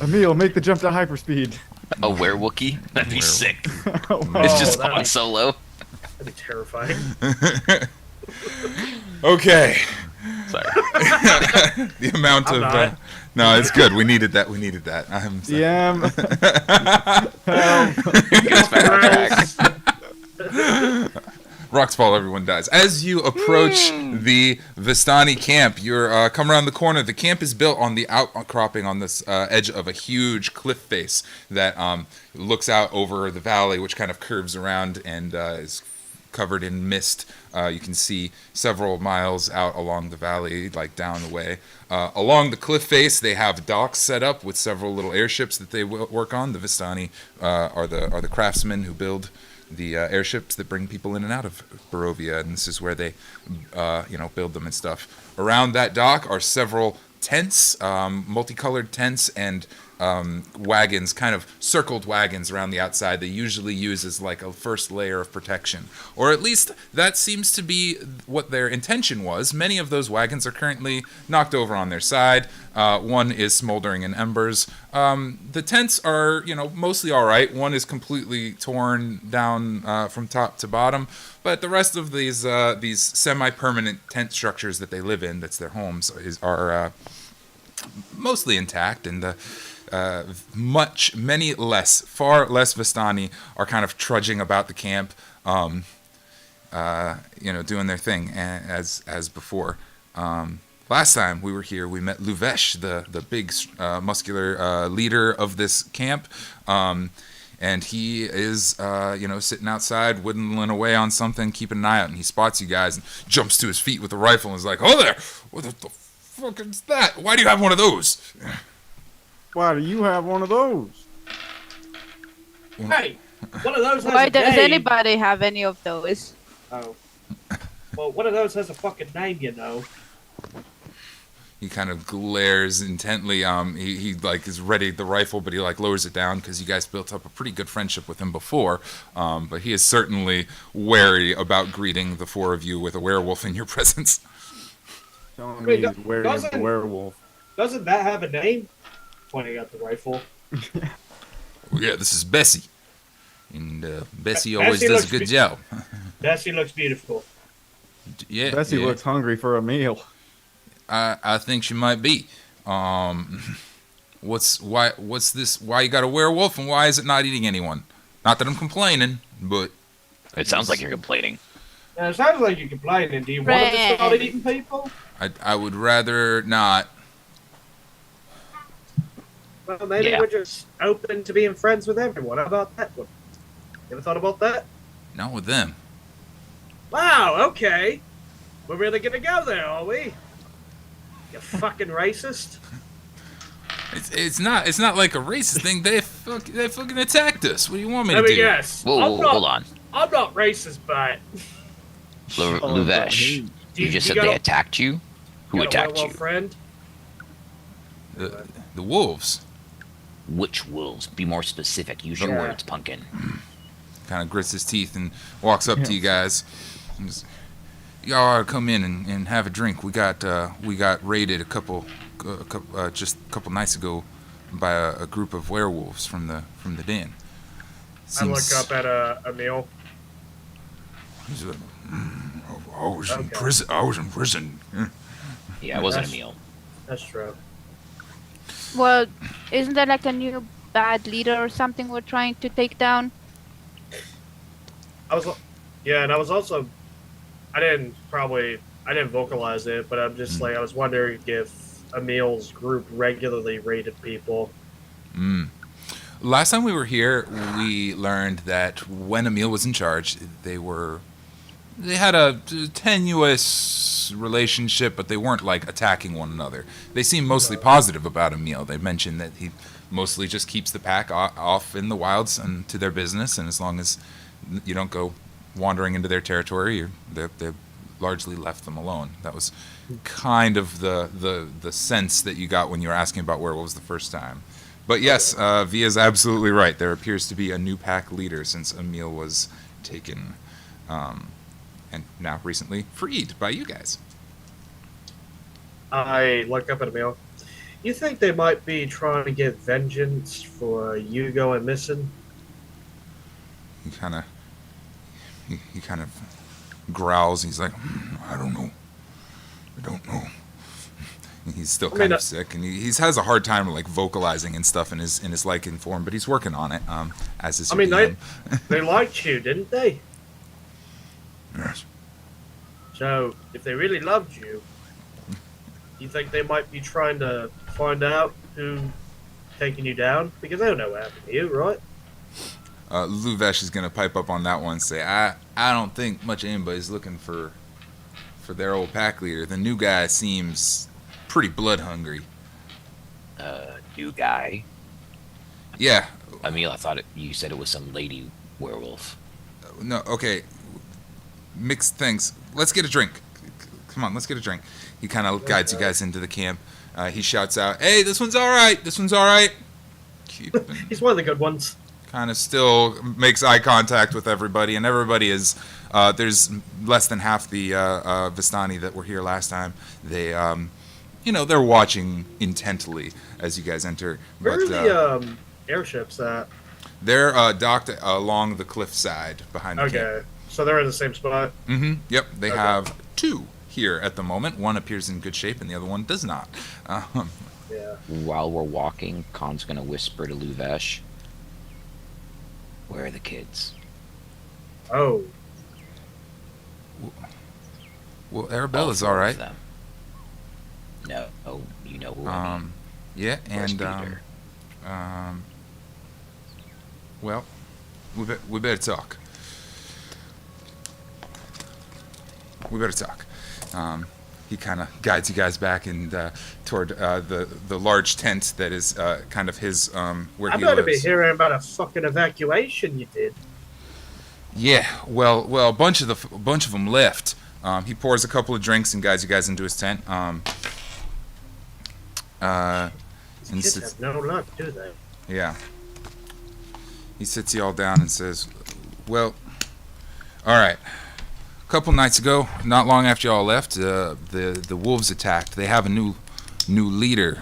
Emil, make the jump to hyperspeed. A werewookie? That'd be sick. Oh, It's just that'd on be- solo. That'd be terrifying. Okay. Sorry. The amount I'm of not. no, it's good. We needed that. We needed that. I'm sorry. DM. Get us back on track. Rocks fall, everyone dies. As you approach the Vistani camp, you're come around the corner. The camp is built on the outcropping on this edge of a huge cliff face that looks out over the valley, which kind of curves around and is covered in mist. You can see several miles out along the valley, like down the way. Along the cliff face, they have docks set up with several little airships that they work on. The Vistani are the craftsmen who build the airships that bring people in and out of Barovia, and this is where they, build them and stuff. Around that dock are several tents, multicolored tents, and wagons, kind of circled wagons around the outside. They usually use as like a first layer of protection, or at least that seems to be what their intention was. Many of those wagons are currently knocked over on their side. One is smoldering in embers. The tents are, mostly all right. One is completely torn down from top to bottom, but the rest of these semi-permanent tent structures that they live in, that's their homes, are mostly intact, and far less Vistani are kind of trudging about the camp, doing their thing as before. Last time we were here, we met Luvesh, the big muscular leader of this camp, and he is sitting outside whittling away on something, keeping an eye out, and he spots you guys and jumps to his feet with a rifle and is like, "Oh there! What the fuck is that? Why do you have one of those?" Why do you have one of those? Hey, one of those has Why a does name. anybody have any of those? Oh. Well, one of those has a fucking name, He kind of glares intently. He is ready the rifle, but he lowers it down because you guys built up a pretty good friendship with him before. But he is certainly wary about greeting the four of you with a werewolf in your presence. Telling Wait, me he's wearing doesn't- a werewolf. Doesn't that have a name? Pointing at the rifle. Well, yeah, this is Bessie, and Bessie Bessie always does a looks good be- job. Bessie looks beautiful. Yeah, Bessie yeah. looks hungry for a meal. I think she might be. What's this? Why you got a werewolf, and why is it not eating anyone? Not that I'm complaining, but It sounds like you're complaining. It sounds like you're complaining. Do you want it to start eating people? I would rather not. Well, maybe we're just open to being friends with everyone. How about that one? You ever thought about that? Not with them. Wow, okay. We're really gonna go there, are we? You fucking racist. It's not like a racist thing. They fucking attacked us. What do you want me to Let me do? guess. Whoa, hold on. I'm not racist, but Luvesh, you just said they attacked you? Who attacked you? Friend? The wolves. Which wolves? Be more specific. Use your words, pumpkin. Kind of grits his teeth and walks up to you guys. Y'all ought to come in and have a drink. We got raided just a couple nights ago by a group of werewolves from the den. I look up at Emil. He's like, I was in prison. I was in prison. Yeah, it wasn't a meal. That's true. Well, isn't there like a new bad leader or something we're trying to take down? I was also, I didn't vocalize it, but I'm just like, I was wondering if Emil's group regularly raided people. Last time we were here, we learned that when Emil was in charge, they had a tenuous relationship, but they weren't like attacking one another. They seemed mostly positive about Emil. They mentioned that he mostly just keeps the pack off in the wilds and to their business, and as long as you don't go wandering into their territory, they've largely left them alone. That was kind of the sense that you got when you were asking about werewolves the first time. But yes, Via's absolutely right. There appears to be a new pack leader since Emil was taken, and now recently freed by you guys. I look up at Emil. You think they might be trying to get vengeance for you going missing? He kind of growls. He's like, I don't know. He's still kind of sick, and he has a hard time like vocalizing and stuff in his Lycan form, but he's working on it. As is they liked you, didn't they? Yes. So if they really loved you, you think they might be trying to find out who taking you down? Because they don't know what happened to you, right? Luvesh is gonna pipe up on that one and say, I don't think much of anybody's looking for their old pack leader. The new guy seems pretty blood hungry. New guy? Yeah. Emil, I thought you said it was some lady werewolf. No, okay. Mixed things. Let's get a drink. Come on, let's get a drink. He kind of guides you guys into the camp. He shouts out, hey, this one's all right. This one's all right. He's one of the good ones. Kind of still makes eye contact with everybody, and everybody is, there's less than half the Vistani that were here last time. They, they're watching intently as you guys enter. Where are the airships at? They're docked along the cliffside behind the camp. Okay, so they're in the same spot? Mm-hmm, yep. They have two here at the moment. One appears in good shape, and the other one does not. Yeah. While we're walking, Khan's going to whisper to Luvesh, where are the kids? Oh. Well, Arabella's all right. No, you know who I mean. Yeah, Where's and Peter? well, we better talk. We better talk. He kind of guides you guys back and toward the large tent that is kind of his where he lives. I'm going to be hearing about a fucking evacuation you did. Yeah, well, a bunch of them left. He pours a couple of drinks and guides you guys into his tent. These kids have no luck, do they? Yeah. He sits you all down and says, well, all right. A couple nights ago, not long after y'all left, the wolves attacked. They have a new leader.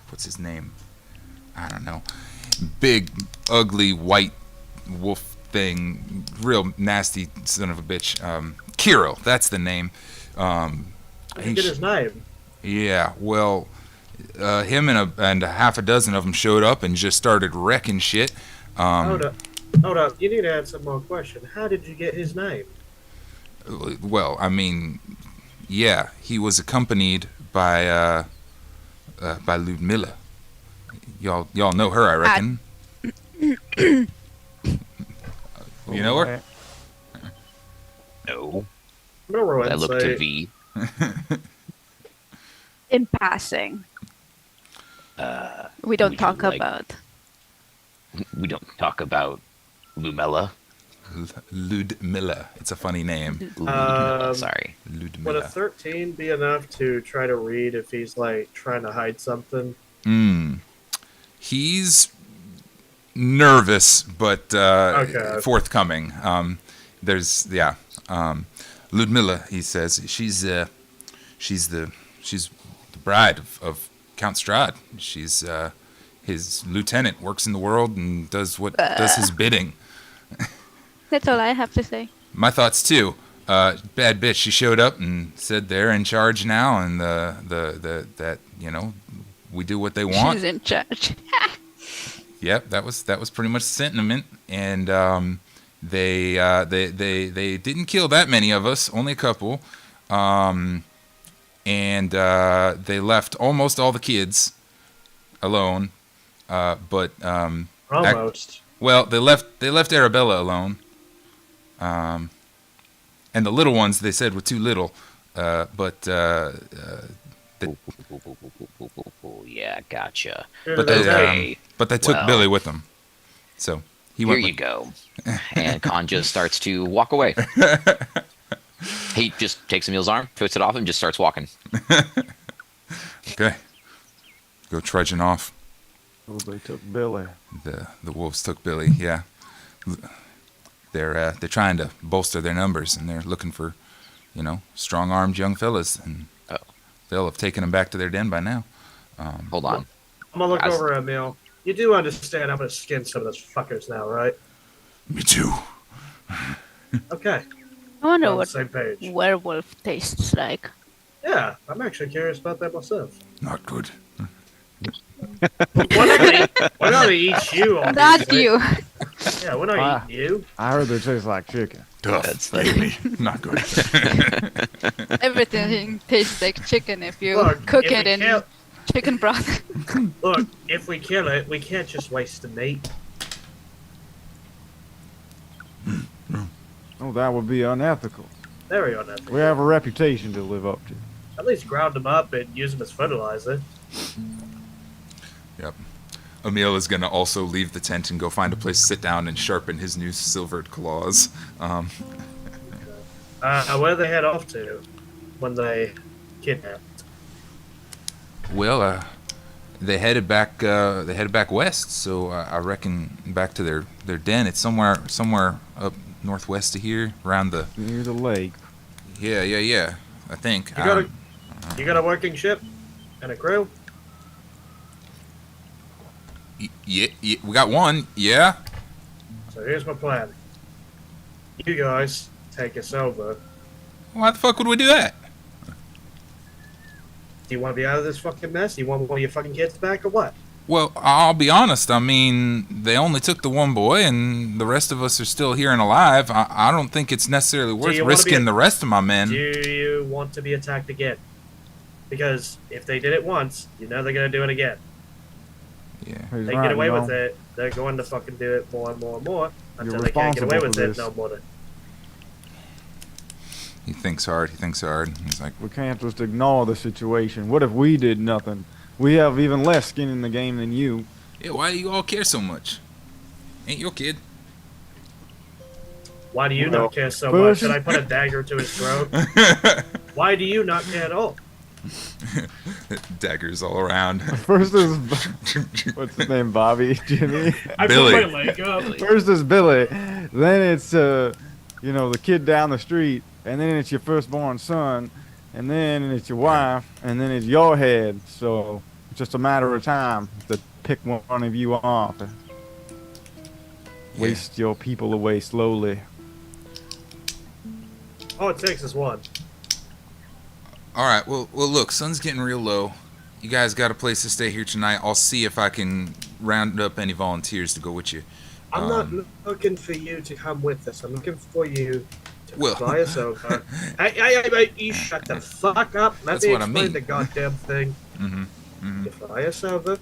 What's his name? I don't know. Big, ugly, white wolf thing. Real nasty son of a bitch. Kirill, that's the name. I didn't get his name. Yeah, well, him and a half a dozen of them showed up and just started wrecking shit. Hold up. Hold up. You need to answer more question. How did you get his name? Well, I mean, yeah, he was accompanied by Ludmilla. Y'all know her, I reckon. You know her? No. I'm gonna roll I look to insight. V. In passing. We don't would you talk like- about. We don't talk about Lumella. Ludmilla. It's a funny name. Sorry. Would a Ludmilla. 13 be enough to try to read if he's like trying to hide something? He's nervous, but Okay. forthcoming. Ludmilla. He says she's the bride of Count Strahd. She's his lieutenant. Works in the world and does his bidding. That's all I have to say. My thoughts too. Bad bitch. She showed up and said they're in charge now, and that we do what they want. She's in charge. Yep, that was pretty much the sentiment, and they didn't kill that many of us, only a couple, and they left almost all the kids alone, but Almost. well, they left Arabella alone, and the little ones they said were too little, but Yeah, gotcha. but they Okay. took Well, Billy with them, so he Here went. you go. And Kahn just starts to walk away. He just takes Emil's arm, twists it off, and just starts walking. Okay, go trudging off. Oh, they took Billy. The wolves took Billy. Yeah, they're trying to bolster their numbers, and they're looking for, strong-armed young fellas, and Oh. they'll have taken them back to their den by now. Hold on. I'm gonna look Guys. over at Emil. You do understand I'm gonna skin some of those fuckers now, right? Me too. Okay. I wonder On the what same page. werewolf tastes like. Yeah, I'm actually curious about that myself. Not good. Why not eat you? Not obviously? you. Yeah, we're not Ah. eating you. I heard they taste like chicken. Tough. That's funny. Not good. Everything tastes like chicken if you Look, cook if it we in kill- chicken broth. Look, if we kill it, we can't just waste the meat. Oh, that would be unethical. Very unethical. We have a reputation to live up to. At least ground them up and use them as fertilizer. Yep. Emil is going to also leave the tent and go find a place to sit down and sharpen his new silvered claws. Where they head off to when they kidnapped? Well, they headed back west, so I reckon back to their den. It's somewhere up northwest of here, around the Near the lake. yeah. I think. You got a working ship and a crew? Yeah, we got one. Yeah. So here's my plan. You guys take us over. Why the fuck would we do that? Do you want to be out of this fucking mess? Do you want one of your fucking kids back or what? Well, I'll be honest. I mean, they only took the one boy, and the rest of us are still here and alive. I don't think it's necessarily worth you wanna be risking a- the rest of my men. Do you want to be attacked again? Because if they did it once, you know they're gonna do it again. Yeah. He's They right, get away you with know. it, they're going to fucking do it more and more and more until You're they can't get away responsible with for it this. no more. He thinks hard. He's like, We can't just ignore the situation. What if we did nothing? We have even less skin in the game than you. yeah, why do you all care so much? Ain't your kid? Why do you Well, not care so first- much? Should I put a dagger to his throat? Why do you not care at all? Daggers all around. First is what's his name, Bobby, Jimmy. I Billy. put my leg up. First is Billy, then it's the kid down the street, and then it's your firstborn son, and then it's your wife, and then it's your head. So it's just a matter of time to pick one of you off. Waste your people away slowly. All it takes is one. All right. Well, look, sun's getting real low. you guys got a place to stay here tonight. I'll see if I can round up any volunteers to go with you. I'm not looking for you to come with us. I'm looking for you to Well- fly us over. Hey, you shut the fuck up. Let That's me what I explain mean. the goddamn thing. Mm-hmm. You fly us over.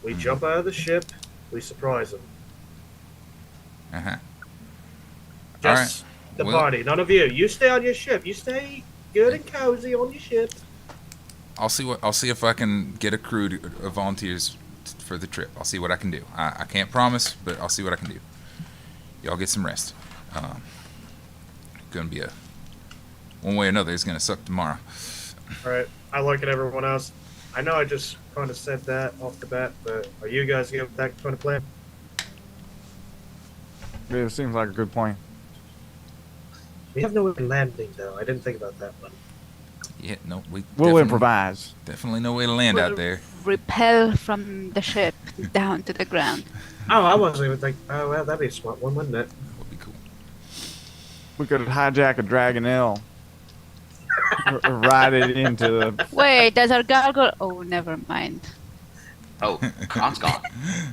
We jump out of the ship. We surprise them. Uh-huh. Just the Well- party. None of you. You stay on your ship. You stay good and cozy on your ship. I'll see if I can get a crew of volunteers for the trip. I'll see what I can do. I can't promise, but I'll see what I can do. Y'all get some rest. Gonna be one way or another. It's gonna suck tomorrow. All right. I look at everyone else. I know I just kind of said that off the bat, but are you guys good with that kind of plan? Yeah, it seems like a good plan. We have no landing, though. I didn't think about that one. Yeah, no, We'll definitely- improvise. Definitely no way to land out there. Repel from the ship down to the ground. Oh, I wasn't even thinking. Oh, well, that'd be a smart one, wouldn't it? That would be cool. We could hijack a Dragonelle. Ride it into the. Wait, does our gargoyle? Oh, never mind. Oh, Kahn's gone.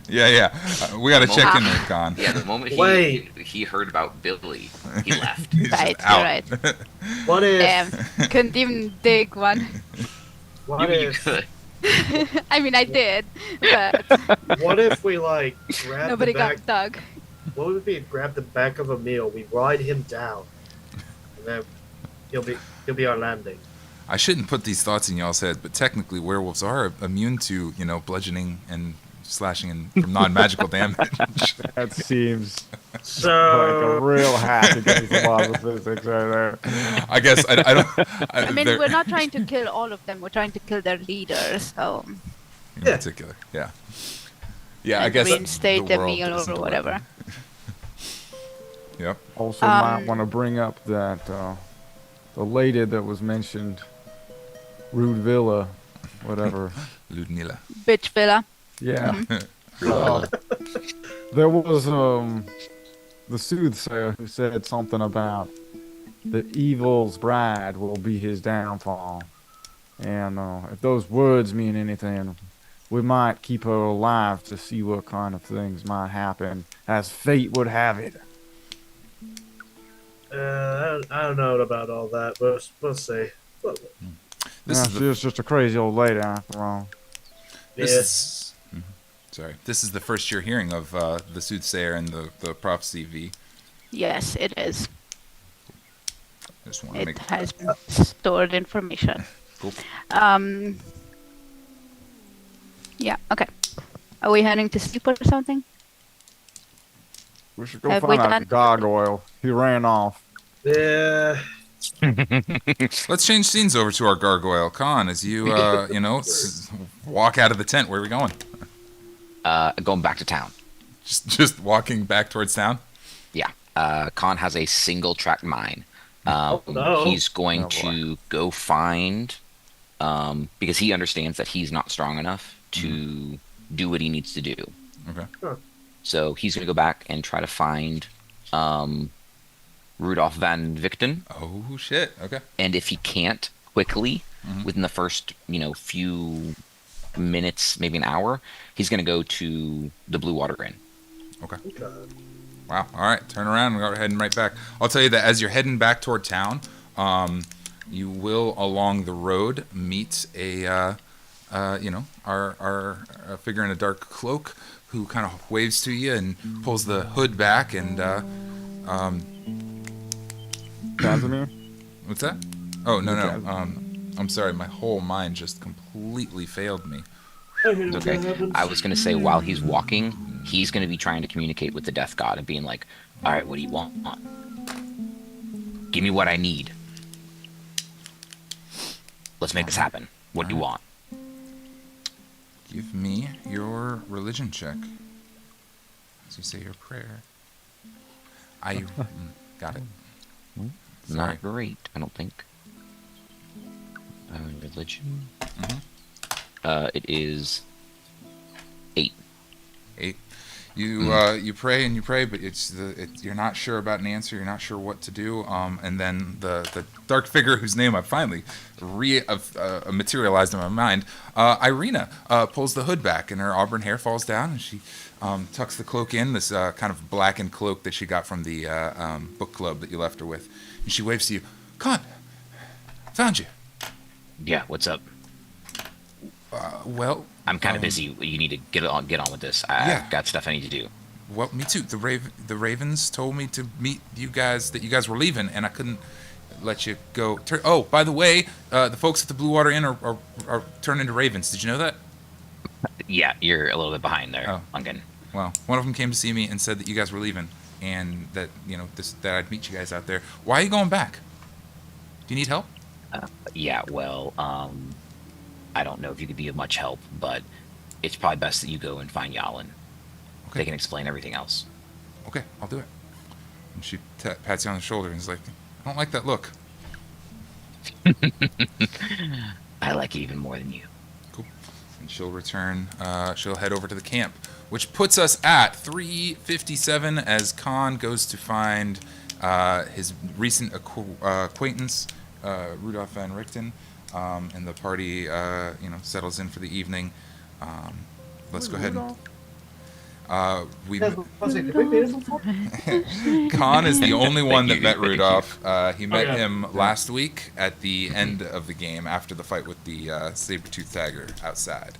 Yeah. We gotta check in Ah. with Kahn. Yeah, the moment Wait. he heard about Billy, he left. He's Right, out. you're right. What if? Damn, couldn't even dig one. What You if? could. I mean, I did, but What if we like grab nobody the back? got dug. What would it be? Grab the back of a meal. We ride him down, and then he'll be our landing. I shouldn't put these thoughts in y'all's head, but technically werewolves are immune to, bludgeoning and slashing and from non-magical damage. That seems like a So real hack against the laws of physics right there. I guess I don't. I mean, they're- we're not trying to kill all of them. We're trying to kill their leaders. So in Yeah. particular. Yeah. Yeah, I and guess reinstate the world meal isn't or the whatever. weapon. Yep. Also, might want to bring up that the lady that was mentioned, Rude Villa, whatever. Ludmila. Bitch villa. Yeah. There was the soothsayer who said something about the evil's bride will be his downfall, and if those words mean anything, we might keep her alive to see what kind of things might happen, as fate would have it. I don't know about all that. We'll see. Well, This Yeah, is she the, was just a crazy old lady after all. this yeah. is sorry. This is the first you're hearing of the soothsayer and the prophecy V. Yes, it is. I just want to It make has been stored information. Cool. Yeah. Okay. Are we heading to sleep or something? We should go Have we find out done- Gargoyle. He ran off. Yeah. Let's change scenes over to our gargoyle Kahn as you walk out of the tent. Where are we going? Going back to town. Just walking back towards town. Yeah. Kahn has a single track mine. no. He's going Oh, boy. to go find, because he understands that he's not strong enough to do what he needs to do. Okay. Huh. So he's going to go back and try to find Rudolph van Victen. Oh shit. Okay. And if he can't quickly, Mhm. within the first, few minutes, maybe an hour, he's going to go to the Blue Water Inn. Okay. Wow. All right. Turn around and we're heading right back. I'll tell you that as you're heading back toward town, you will along the road meet our figure in a dark cloak who kind of waves to you and pulls the hood back and Casimir? what's that? Oh no. I'm sorry. My whole mind just completely failed me. It's okay. I was going to say while he's walking, he's going to be trying to communicate with the Death God and being like, all right, what do you want? Give me what I need. Let's make this happen. What do you want? Give me your religion check. As you say your prayer. Got it. Sorry. Not great, I don't think. Religion? Mhm. It is 8. 8. You pray and you pray, but you're not sure about an answer. You're not sure what to do. And then the dark figure whose name I finally materialized in my mind, Irina, pulls the hood back, and her auburn hair falls down, and she tucks the cloak in, this kind of blackened cloak that she got from the book club that you left her with, and she waves to you. Kahn, found you. Yeah, what's up? Well, I'm kind of busy. You need to get on with this. I've got stuff I need to do. Well, me too. The Ravens told me to meet you guys, that you guys were leaving, and I couldn't let you go. Oh, by the way, the folks at the Blue Water Inn are turned into ravens. Did you know that? Yeah, you're a little bit behind there, Oh. Lungan. Well, one of them came to see me and said that you guys were leaving, and that that I'd meet you guys out there. Why are you going back? Do you need help? Yeah, well, I don't know if you could be of much help, but it's probably best that you go and find Jalin. Okay. They can explain everything else. Okay, I'll do it. And she pats you on the shoulder and is like, I don't like that look. I like it even more than you. Cool. And she'll return. She'll head over to the camp, which puts us at 3:57 as Kahn goes to find his recent acquaintance, Rudolph Van Richten, and the party, settles in for the evening. Let's go ahead and. Kahn is the only one that met Rudolph. He met him last week at the end of the game after the fight with the saber-toothed tiger outside.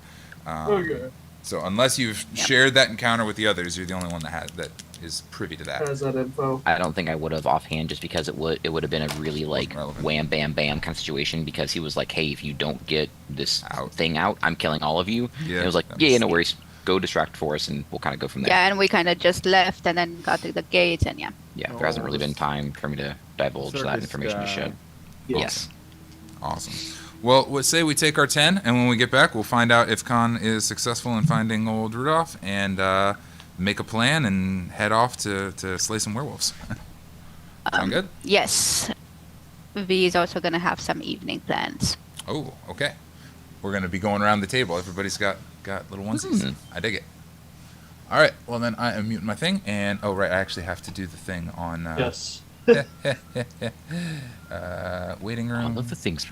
So unless you've shared that encounter with the others, you're the only one that is privy to that. Has that info? I don't think I would have offhand, just because it would have been a really like relevant. wham bam bam kind of situation, because he was like, hey, if you don't get this Out. thing out, I'm killing all of you. Yeah, And it was like, that yeah, was- no worries, go distract for us, and we'll kind of go from there. Yeah, and we kind of just left and then got to the gates, and yeah. Yeah, there hasn't really been time for me to divulge that Circus information just guy. yet. Yes. Yes. Awesome. Well, let's say we take our 10, and when we get back, we'll find out if Kahn is successful in finding old Rudolph, and make a plan and head off to slay some werewolves. Sound good? Yes. V is also going to have some evening plans. Oh, okay. We're going to be going around the table. Everybody's got little onesies. Mhm. I dig it. All right. Well, then I am muting my thing. And, oh, right, I actually have to do the thing on Yes. waiting I room. love the things.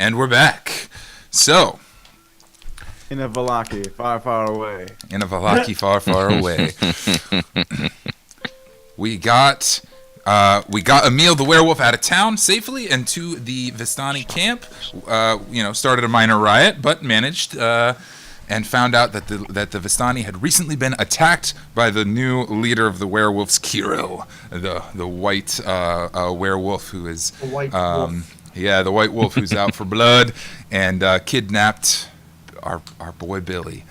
And we're back. So, In a Valaki, far, far away. in a Valaki far, far away, we got Emil the werewolf out of town safely and to the Vistani camp. Started a minor riot, but managed and found out that the Vistani had recently been attacked by the new leader of the werewolves, Kiro, the white werewolf who is The white wolf. Yeah, the white wolf who's out for blood and kidnapped our boy Billy.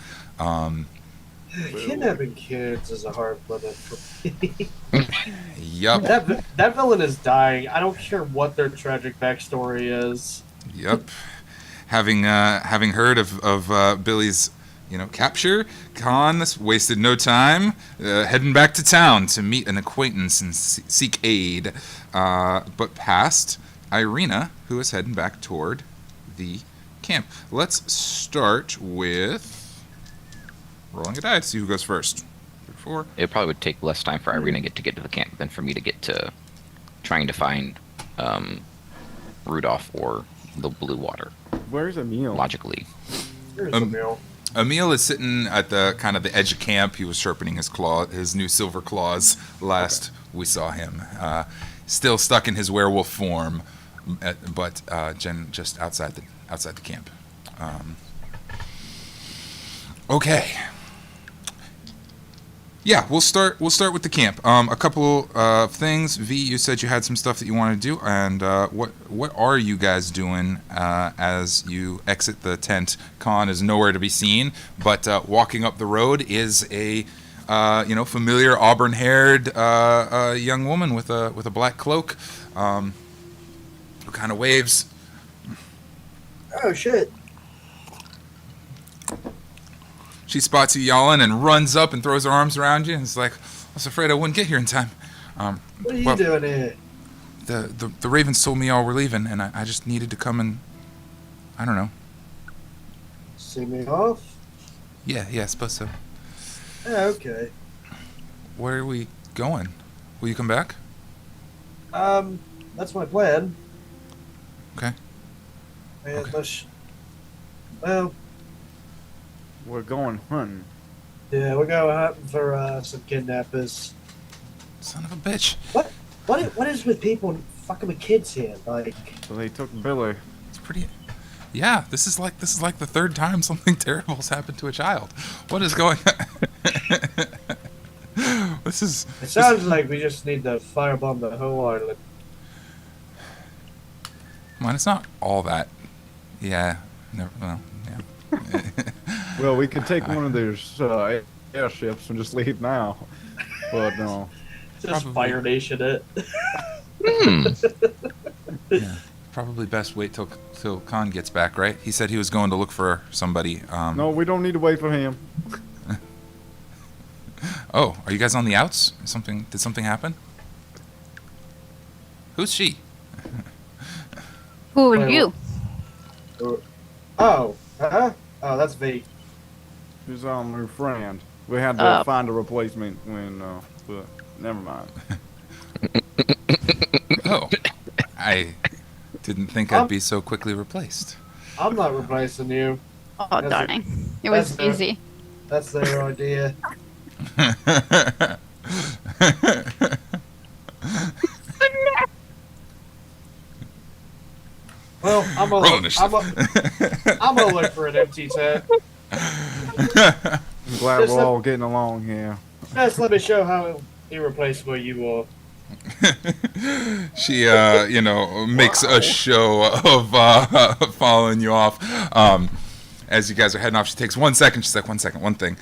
Kidnapping kids is a hard limit for me. Yup. That villain is dying. I don't care what their tragic backstory is. Yep. Having heard of Billy's capture, Kahn wasted no time heading back to town to meet an acquaintance and seek aid, but passed Irina, who is heading back toward the camp. Let's start with rolling a die to see who goes first. 4. It probably would take less time for Irina to get to the camp than for me to get to trying to find Rudolph or the blue water. Where's Emil? Logically, Here's the meal. Emil is sitting at the kind of the edge of camp. He was sharpening his new silver claws last we saw him. Still stuck in his werewolf form, but just outside the camp. Okay. Yeah, we'll start with the camp. A couple of things. V, you said you had some stuff that you wanted to do, and what are you guys doing as you exit the tent? Kahn is nowhere to be seen, but walking up the road is a familiar auburn-haired young woman with a black cloak, who kind of waves. Oh shit! She spots you, Jalin, and runs up and throws her arms around you. And is like, I was afraid I wouldn't get here in time. What are you doing here? The Ravens told me y'all were leaving, and I just needed to come and, I don't know. See me off? Yeah, I suppose so. Yeah, okay. Where are we going? Will you come back? That's my plan. Okay. And Okay. well, We're going hunting. yeah, we're going hunting for some kidnappers. Son of a bitch. What is with people fucking with kids here? Like, So they took Billy. It's pretty. Yeah, this is like the third time something terrible has happened to a child. What is going on? This is. it sounds like we just need to firebomb the whole island. Come on, it's not all that. Yeah. Never. Well, yeah. Well, we could take one of those airships and just leave now. But no. Just Probably. Fire Nation it. Yeah. Probably best wait till Kahn gets back, right? He said he was going to look for somebody. No, we don't need to wait for him. Oh, are you guys on the outs? Did something happen? Who's she? Who are Wait, you? Oh, oh, that's V. She's her friend. We had to find a replacement when, but never mind. Oh, I didn't think I'd be so quickly replaced. I'm not replacing you. Oh, That's darling. It was that's easy. That's their idea. Well, I'm gonna look for an empty tent. I'm glad Just we're let- all getting along here. Just let me show how irreplaceable you are. She, makes a show of following you off. As you guys are heading off, she takes 1 second. She's like, 1 second, one thing.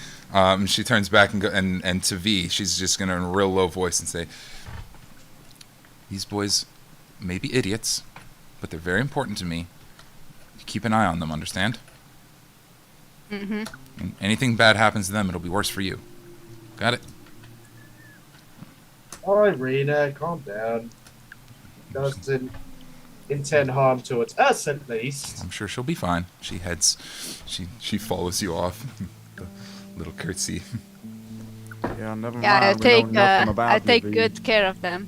She turns back and to V, she's just gonna in a real low voice and say, "These boys may be idiots, but they're very important to me. Keep an eye on them. Understand? Mm-hmm. And anything bad happens to them, it'll be worse for you. Got it?" All right, Rena, calm down. Doesn't intend harm towards us, at least. I'm sure she'll be fine. She heads. She follows you off. The little curtsy. Yeah, never Yeah, mind. We know nothing about I you, take V. good care of them.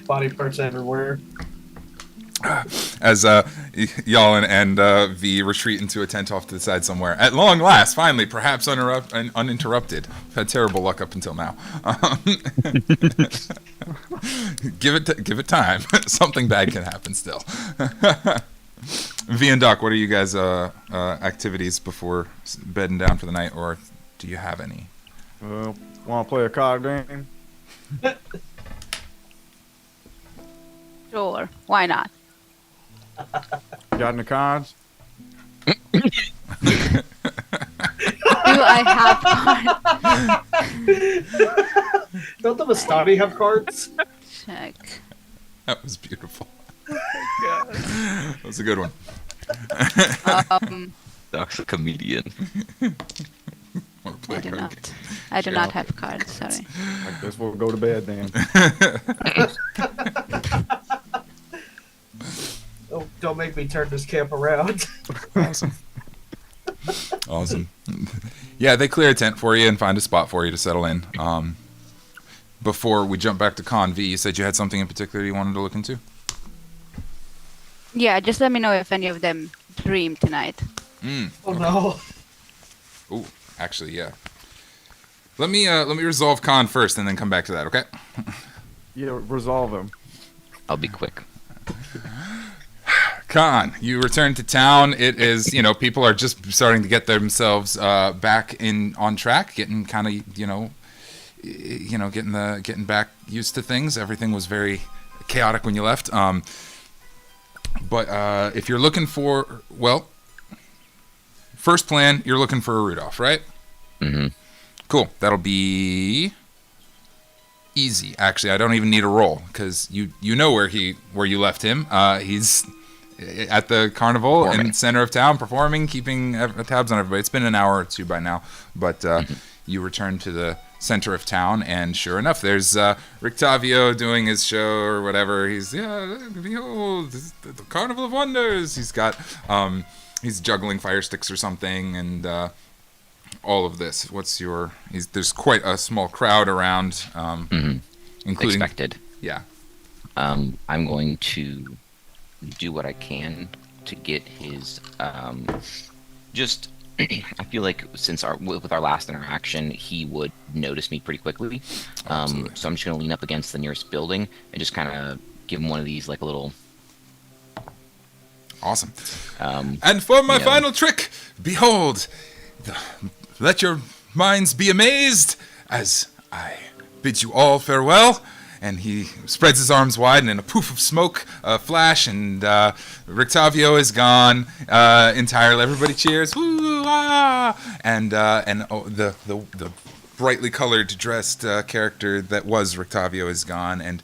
Body parts everywhere. As Jalin and V retreat into a tent off to the side somewhere. At long last, finally, perhaps uninterrupted. I've had terrible luck up until now. Give it time. Something bad can happen still. V and Doc, what are you guys' activities before bedding down for the night, or do you have any? Want to play a card game? Sure, why not? Got any cards? Do I have cards? Don't the Vistani have cards? Check. That was beautiful. That was a good one. Doc's a comedian. Want to play I a do card not. game? I do not have cards. Sorry. I guess we'll go to bed then. Oh, don't make me turn this camp around. Awesome. Yeah, they clear a tent for you and find a spot for you to settle in. Before we jump back to Kahn, V, you said you had something in particular you wanted to look into? Yeah, just let me know if any of them dream tonight. Oh no. Ooh, actually, yeah. Let me resolve Kahn first and then come back to that, okay? Yeah, resolve them. I'll be quick. Kahn, you return to town. It is, people are just starting to get themselves back on track, getting kind of, getting back used to things. Everything was very chaotic when you left. But if you're looking for, first plan, you're looking for a Rudolph, right? Mm-hmm. Cool. That'll be easy. Actually, I don't even need a roll because you know where you left him. He's at the carnival in the center of town, performing, keeping tabs on everybody. It's been an hour or two by now, but you return to the center of town, and sure enough, there's Rictavio doing his show or whatever. He's behold the Carnival of Wonders. He's got he's juggling fire sticks or something, and all of this. There's quite a small crowd around, including Expected. Yeah. I'm going to do what I can to get his just I feel like since with our last interaction he would notice me pretty quickly, so I'm just going to lean up against the nearest building and just kind of give him one of these like a little awesome. And for my final trick, behold, let your minds be amazed as I bid you all farewell. And he spreads his arms wide, and in a poof of smoke, a flash, and Rictavio is gone entirely. Everybody cheers, woo ah! And the brightly colored dressed character that was Rictavio is gone, and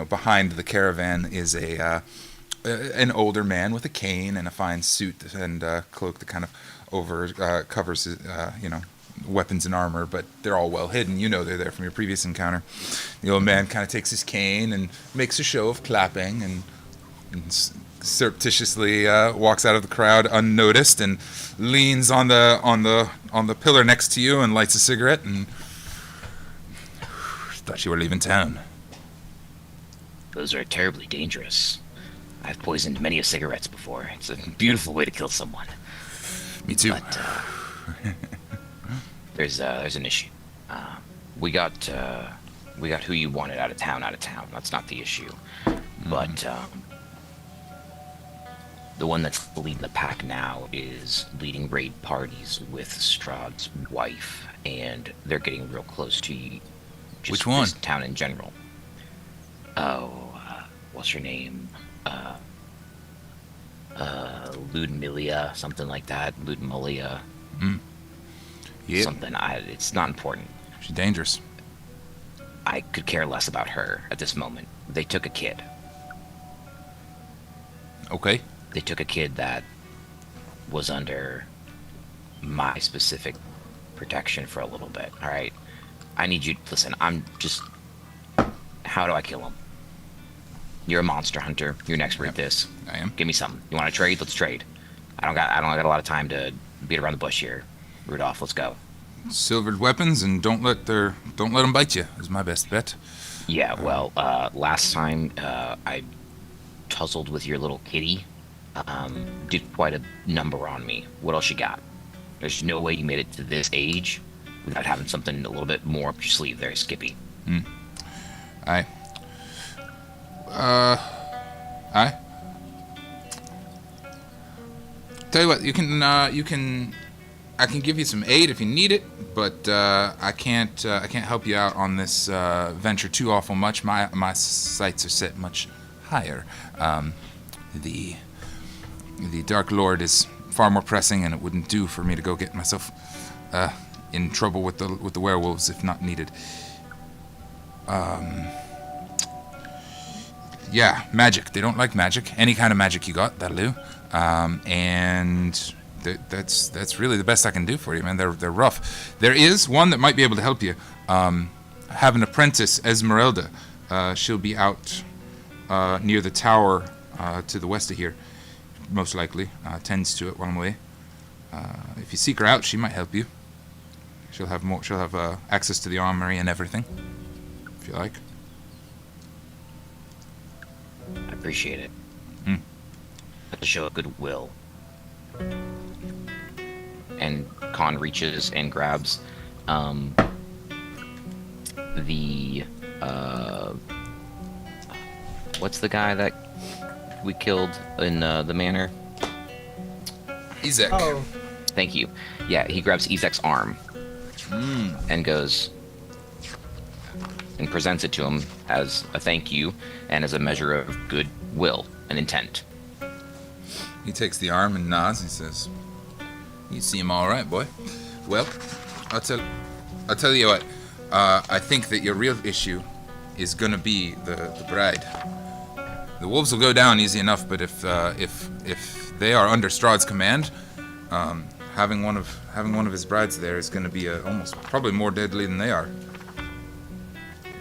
behind the caravan is an older man with a cane and a fine suit and cloak that kind of covers his weapons and armor, but they're all well hidden. They're there from your previous encounter. The old man kind of takes his cane and makes a show of clapping and surreptitiously walks out of the crowd unnoticed and leans on the pillar next to you and lights a cigarette and thought you were leaving town. Those are terribly dangerous. I've poisoned many of cigarettes before. It's a beautiful way to kill someone. Me too. But there's an issue. We got who you wanted out of town. That's not the issue. But the one that's leading the pack now is leading raid parties with Strahd's wife, and they're getting real close to you. Which one? This town in general. Oh, what's her name? Ludmilia, something like that. Ludmilia. Yeah. Something. It's not important. She's dangerous. I could care less about her at this moment. They took a kid. Okay. They took a kid that was under my specific protection for a little bit. All right. I need you. Listen. How do I kill him? You're a monster hunter. You're an expert at this. I am. Give me something. You want to trade? Let's trade. I don't got a lot of time to beat around the bush here. Rudolph, let's go. Silvered weapons and don't let them bite you is my best bet. Yeah, well, last time I tussled with your little kitty. Did quite a number on me. What else you got? There's no way you made it to this age without having something a little bit more up your sleeve there, Skippy. Aye. Aye. Tell you what, I can give you some aid if you need it, but I can't help you out on this venture too awful much. My sights are set much higher. The Dark Lord is far more pressing, and it wouldn't do for me to go get myself in trouble with the werewolves if not needed. Yeah, magic. They don't like magic. Any kind of magic you got, that'll do. And that's really the best I can do for you, man. They're rough. There is one that might be able to help you. Have an apprentice, Esmeralda. She'll be out near the tower to the west of here, most likely. Tends to it while I'm away. If you seek her out, she might help you. She'll have more. She'll have access to the armory and everything, if you like. I appreciate it. To show goodwill. And Kahn reaches and grabs the what's the guy that we killed in the manor? Ezek. Oh, Thank you. Yeah, he grabs Ezek's arm and goes and presents it to him as a thank you and as a measure of goodwill and intent. He takes the arm and nods. He says, "You seem all right, boy. Well, I'll tell you what. I think that your real issue is gonna be the bride. The wolves will go down easy enough, but if they are under Strahd's command, having one of his brides there is gonna be almost probably more deadly than they are."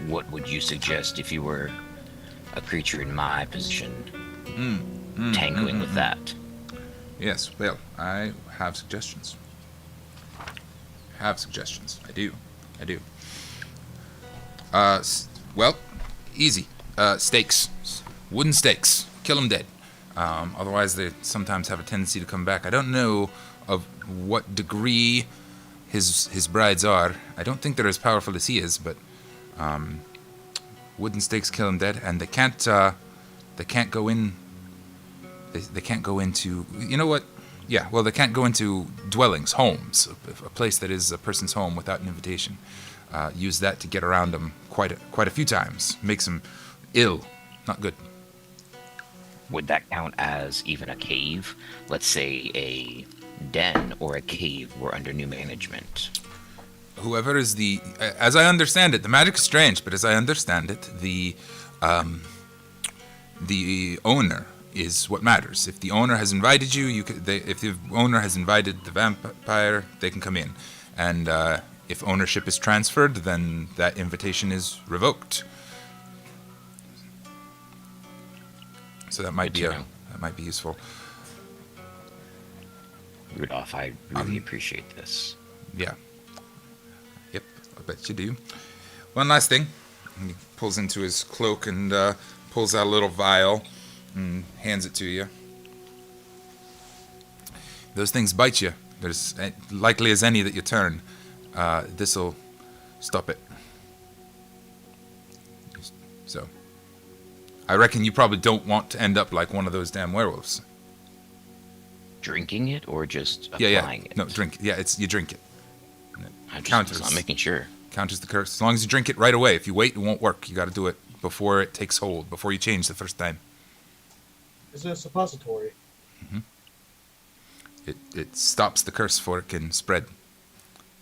What would you suggest if you were a creature in my position, tangling with that? Yes. Well, I have suggestions. I do. Well, easy. Stakes. Wooden stakes. Kill them dead. Otherwise, they sometimes have a tendency to come back. I don't know of what degree his brides are. I don't think they're as powerful as he is, but wooden stakes kill them dead, and they can't go in. They can't go into. You know what? Yeah. Well, they can't go into dwellings, homes, a place that is a person's home without an invitation. Use that to get around them quite a few times. Makes them ill. Not good. Would that count as even a cave? Let's say a den or a cave were under new management. Whoever is as I understand it, the magic is strange, but as I understand it, the owner is what matters. If the owner has invited you, if the owner has invited the vampire, they can come in. And if ownership is transferred, then that invitation is revoked. So that might be useful. Rudolph, I really appreciate this. Yeah. Yep, I bet you do. One last thing. He pulls into his cloak and pulls out a little vial and hands it to you. Those things bite you. There's likely as any that you turn. This'll stop it. So, I reckon you probably don't want to end up like one of those damn werewolves. Drinking it or just Yeah. applying it? No, drink. Yeah, you drink it. I'm making sure. Counters the curse. As long as you drink it right away. If you wait, it won't work. You got to do it before it takes hold. Before you change the first time. is it a suppository? It stops the curse before it can spread.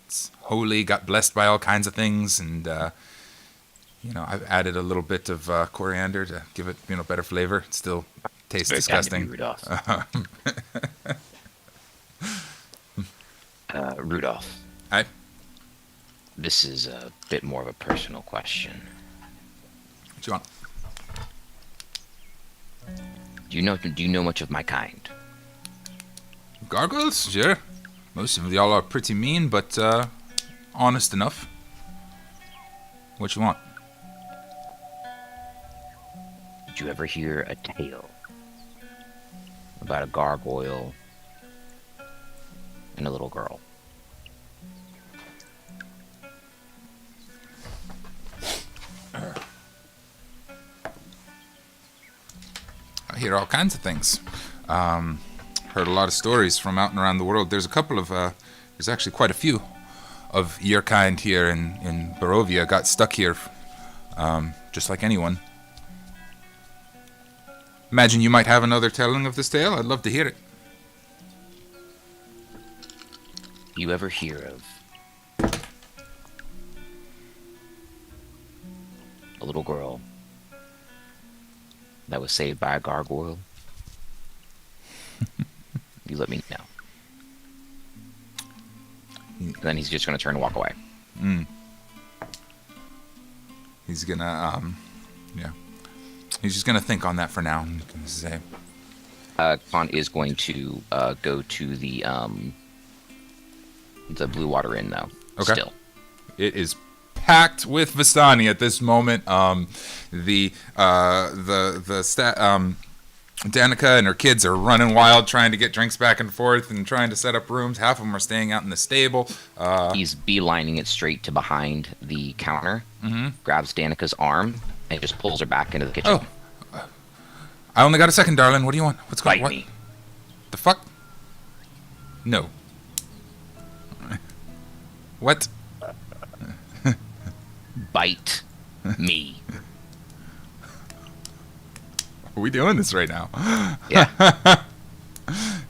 It's holy, got blessed by all kinds of things, and I've added a little bit of coriander to give it better flavor. It still tastes Very kind of disgusting. you, Rudolph. Rudolph, Aye. this is a bit more of a personal question. What you want? Do you know much of my kind? Gargoyles? Sure. Most of y'all are pretty mean, but honest enough. What you want? Did you ever hear a tale about a gargoyle and a little girl. I hear all kinds of things. Heard a lot of stories from out and around the world. There's a couple of, there's actually quite a few of your kind here in Barovia got stuck here, just like anyone. Imagine you might have another telling of this tale. I'd love to hear it. You ever hear of a little girl that was saved by a gargoyle? You let me know. And then he's just going to turn and walk away. He's gonna, yeah. He's just gonna think on that for now. I'm gonna say, Kahn is going to go to the Blue Water Inn, though. Okay. Still. it is packed with Vistani at this moment. Danica and her kids are running wild, trying to get drinks back and forth and trying to set up rooms. Half of them are staying out in the stable. He's beelining it straight to behind the counter, grabs Danica's arm, and just pulls her back into the kitchen. Oh, I only got a second, darling. What do you want? What's going on? Bite me. The fuck? No. What? Bite me. Are we doing this right now? Yeah.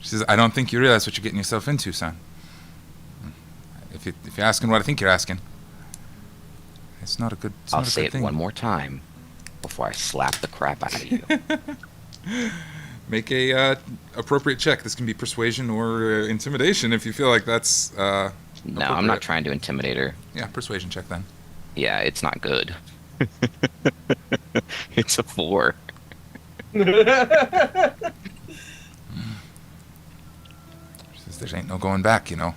She says, I don't think you realize what you're getting yourself into, son. If you're asking what I think you're asking, it's not a good thing. I'll say it one more time before I slap the crap out of you. Make a appropriate check. This can be persuasion or intimidation if you feel like that's No, I'm not appropriate. trying to intimidate her. Yeah, persuasion check then. Yeah, it's not good. It's a 4. She says, there ain't no going back, you know.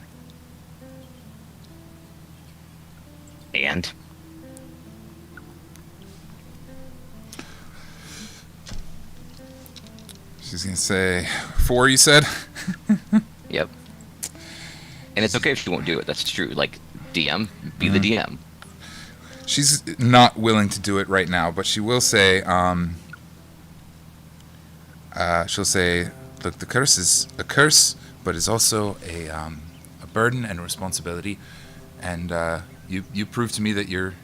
And She's gonna say 4, you said? yep. And it's okay if she won't do it. That's true. Like, DM, be the DM. She's not willing to do it right now, but she will say, she'll say, look, the curse is a curse, but it's also a burden and a responsibility. And you prove to me that you're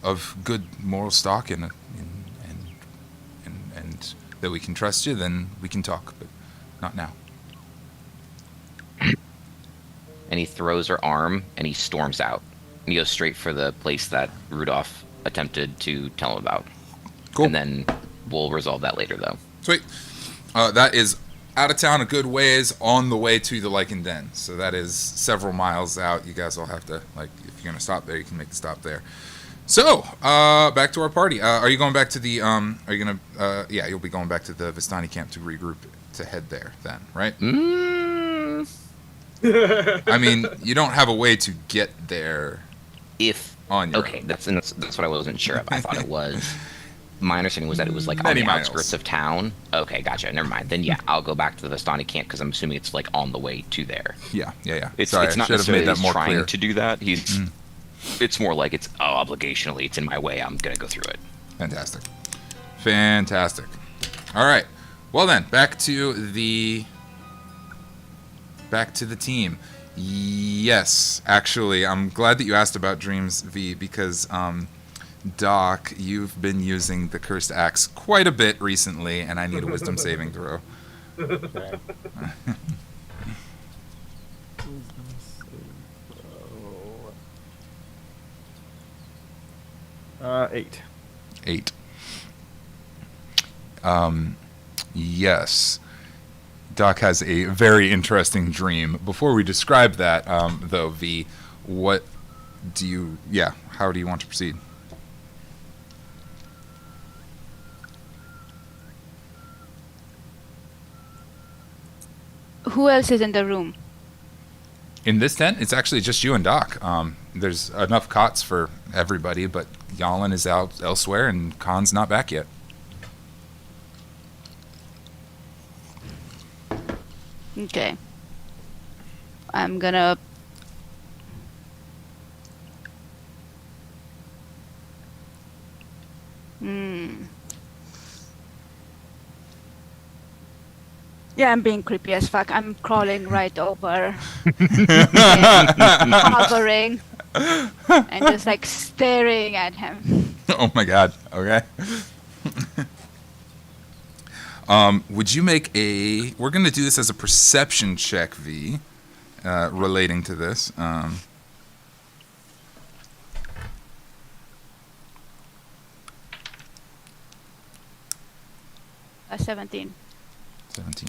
of good moral stock and that we can trust you, then we can talk, but not now. And he throws her arm and he storms out. And he goes straight for the place that Rudolph attempted to tell him about. Cool. And then we'll resolve that later, though. Sweet. That is out of town a good ways on the way to the Lycan Den. So that is several miles out. You guys all have to, like, if you're going to stop there, you can make the stop there. So, back to our party. Are you going back to the, are you going to, yeah, you'll be going back to the Vistani camp to regroup to head there then, right? I mean, you don't have a way to get there If on your okay, own. that's what I wasn't sure of. I thought it was. My understanding was that it was like on Many the miles. outskirts of town. Okay, gotcha. Never mind. Then yeah, I'll go back to the Vistani camp because I'm assuming it's like on the way to there. Yeah. It's Sorry, it's I not should have necessarily made that that he's more trying clear. to do that. It's more like it's obligationally it's in my way. I'm gonna go through it. Fantastic. All right. Well then, back to the team. Yes, actually, I'm glad that you asked about Dreams V because Doc, you've been using the cursed axe quite a bit recently, and I need a wisdom saving throw. Okay. 8. 8. Yes. Doc has a very interesting dream. Before we describe that, though, V, how do you want to proceed? Who else is in the room? In this tent, it's actually just you and Doc. There's enough cots for everybody, but Jalin is out elsewhere, and Kahn's not back yet. Okay. I'm gonna. Hmm. Yeah, I'm being creepy as fuck. I'm crawling right over him, hovering, and just like staring at him. Oh my god. Okay. Would you make a? We're gonna do this as a perception check, V, relating to this. A 17. 17.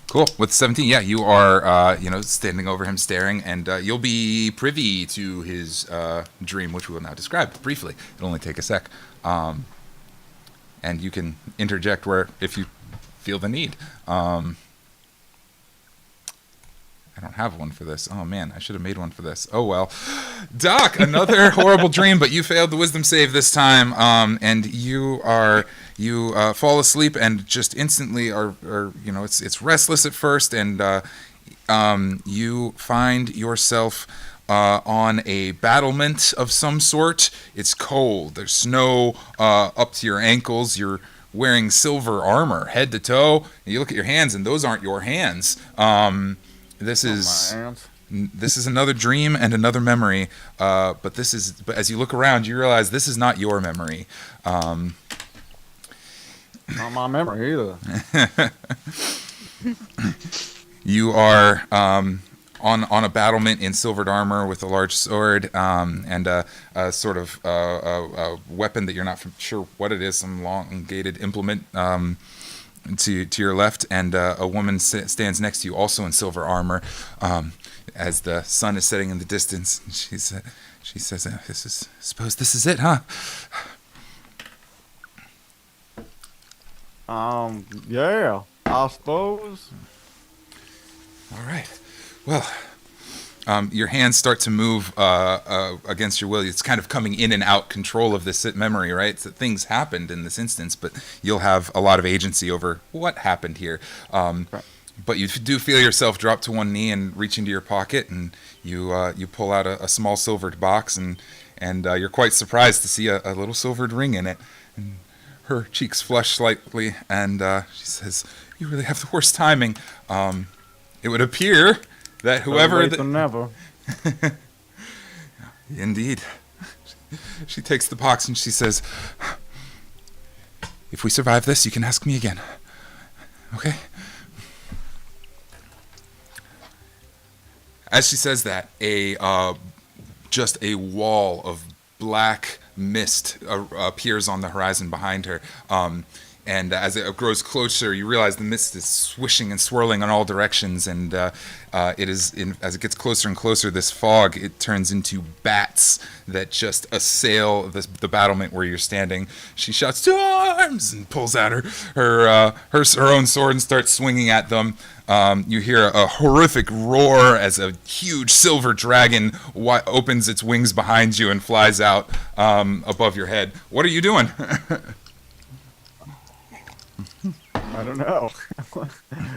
Cool. With 17, yeah, you are, standing over him, staring, and you'll be privy to his dream, which we will now describe briefly. It'll only take a sec, and you can interject where if you feel the need. I don't have one for this. Oh man, I should have made one for this. Oh well. Doc, another horrible dream, but you failed the wisdom save this time, and you fall asleep and just instantly are it's restless at first, and you find yourself on a battlement of some sort. It's cold. There's snow up to your ankles. You're wearing silver armor head to toe. You look at your hands, and those aren't your hands. This is another dream and another memory, but as you look around, you realize this is not your memory. Not my memory either. You are on a battlement in silvered armor with a large sword and a sort of a weapon that you're not sure what it is, some elongated implement. To your left, and a woman stands next to you, also in silver armor, as the sun is setting in the distance. She says, "Suppose this is it, huh?" Yeah, I suppose. All right. Well, your hands start to move against your will. It's kind of coming in and out control of this memory, right? It's that things happened in this instance, but you'll have a lot of agency over what happened here. But you do feel yourself drop to one knee and reach into your pocket, and you pull out a small silvered box, and you're quite surprised to see a little silvered ring in it. And her cheeks flush slightly, and she says, "You really have the worst timing. It would appear that whoever..." Better late than never. Indeed. She takes the box and she says, "If we survive this, you can ask me again. Okay?" As she says that, just a wall of black mist appears on the horizon behind her. And as it grows closer, you realize the mist is swishing and swirling in all directions. And as it gets closer and closer, this fog, it turns into bats that just assail the battlement where you're standing. She shouts, "To arms!" and pulls out her own sword and starts swinging at them. You hear a horrific roar as a huge silver dragon opens its wings behind you and flies out above your head. What are you doing? I don't know.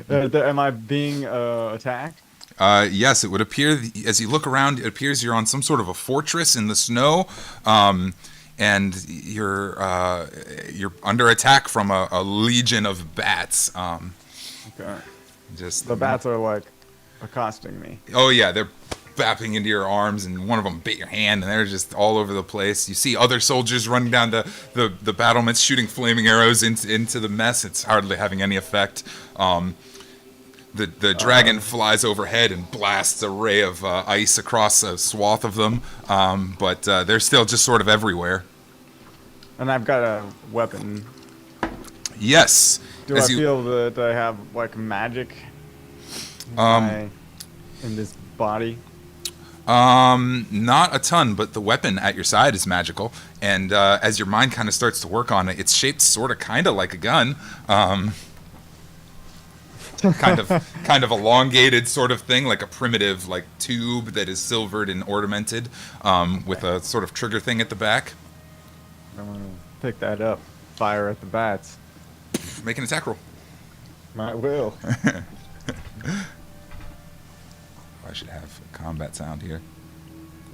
Am I being attacked? Yes, it would appear, as you look around, it appears you're on some sort of a fortress in the snow, and you're under attack from a legion of bats. Okay. Just The bats are like accosting me. Oh yeah, they're bapping into your arms, and one of them bit your hand, and they're just all over the place. You see other soldiers running down the battlements, shooting flaming arrows into the mess. It's hardly having any effect. The dragon flies overhead and blasts a ray of ice across a swath of them, but they're still just sort of everywhere. And I've got a weapon. Yes. Do I feel that I have like magic in this body? Not a ton, but the weapon at your side is magical, and as your mind kind of starts to work on it, it's shaped kind of like a gun, kind of elongated sort of thing, like a primitive like tube that is silvered and ornamented, with a sort of trigger thing at the back. I'm gonna pick that up, fire at the bats. Make an attack roll. I will. I should have a combat sound here.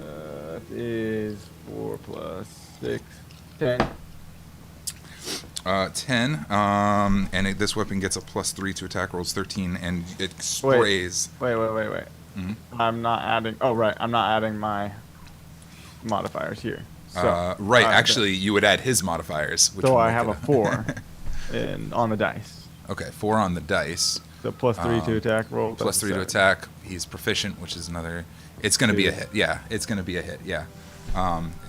It is 4 plus 6, 10. 10. And this weapon gets a +3 to attack rolls, 13, and it sprays. Wait. Mhm. I'm not adding. Oh, right. I'm not adding my modifiers here. So, Right. Actually, you would add his modifiers. Which so would I make have it a 4 on the dice. Okay, 4 on the dice. So +3 to attack roll. +3 to attack. He's proficient, which is another. It's going to be a hit. Yeah, it's going to be a hit. Yeah,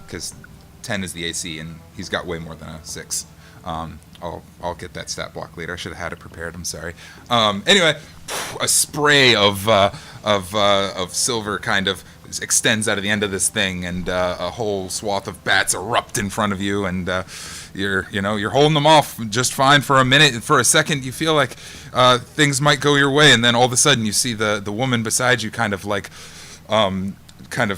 because 10 is the AC, and he's got way more than a 6. I'll get that stat block later. I should have had it prepared. I'm sorry. Anyway, a spray of silver kind of extends out of the end of this thing, and a whole swath of bats erupt in front of you, and you're holding them off just fine for a minute. For a second, you feel like things might go your way, and then all of a sudden, you see the woman beside you kind of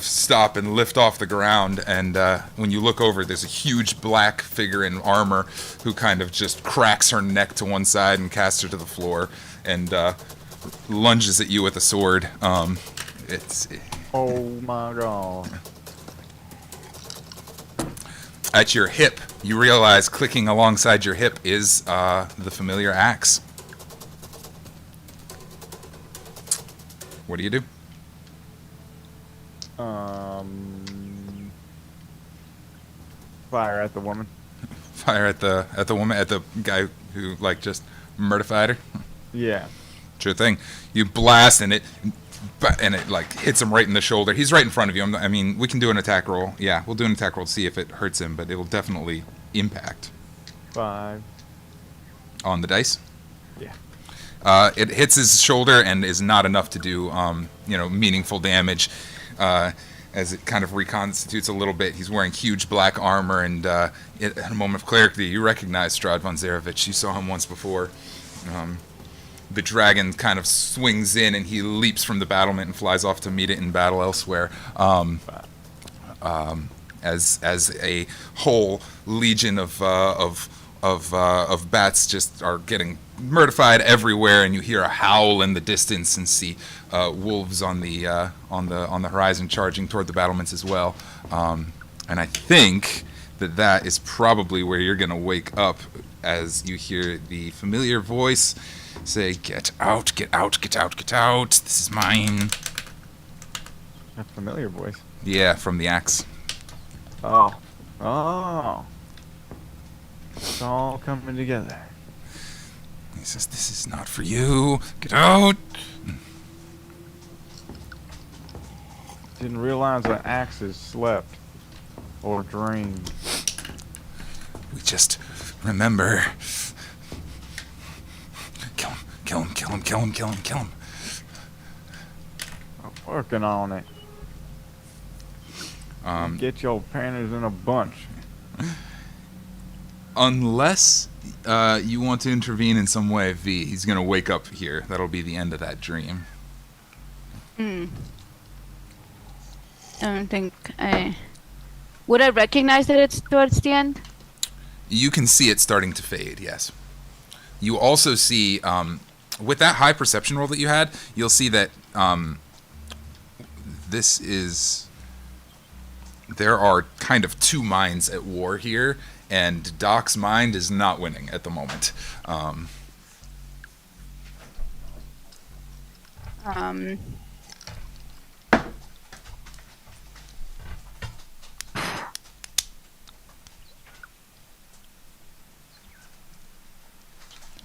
stop and lift off the ground, and when you look over, there's a huge black figure in armor who kind of just cracks her neck to one side and casts her to the floor, and lunges at you with a sword. Oh my god. At your hip, you realize clicking alongside your hip is the familiar axe. What do you do? Fire at the woman. Fire at the woman, at the guy who just murdered her. Yeah. Sure thing. You blast and it hits him right in the shoulder. He's right in front of you. I mean, we can do an attack roll. Yeah, we'll do an attack roll to see if it hurts him, but it will definitely impact. 5. On the dice. Yeah. It hits his shoulder and is not enough to do meaningful damage. As it kind of reconstitutes a little bit. He's wearing huge black armor, and in a moment of clarity, you recognize Strahd Von Zarovitch. You saw him once before. The dragon kind of swings in, and he leaps from the battlement and flies off to meet it in battle elsewhere. As a whole legion of bats just are getting murdered everywhere, and you hear a howl in the distance and see wolves on the horizon charging toward the battlements as well. And I think that is probably where you're gonna wake up as you hear the familiar voice say, "Get out! Get out! Get out! Get out! This is mine." A familiar voice. Yeah, from the axe. Oh. It's all coming together. He says, "This is not for you. Get out!" Didn't realize that axes slept or dreamed. We just remember. Kill him, kill him, kill him, kill him, kill him, kill him. I'm working on it. Get your panties in a bunch. Unless you want to intervene in some way, V, he's going to wake up here. That'll be the end of that dream. I don't think would I recognize that it's towards the end? You can see it starting to fade, yes. You also see, with that high perception roll that you had, you'll see that there are kind of two minds at war here, and Doc's mind is not winning at the moment.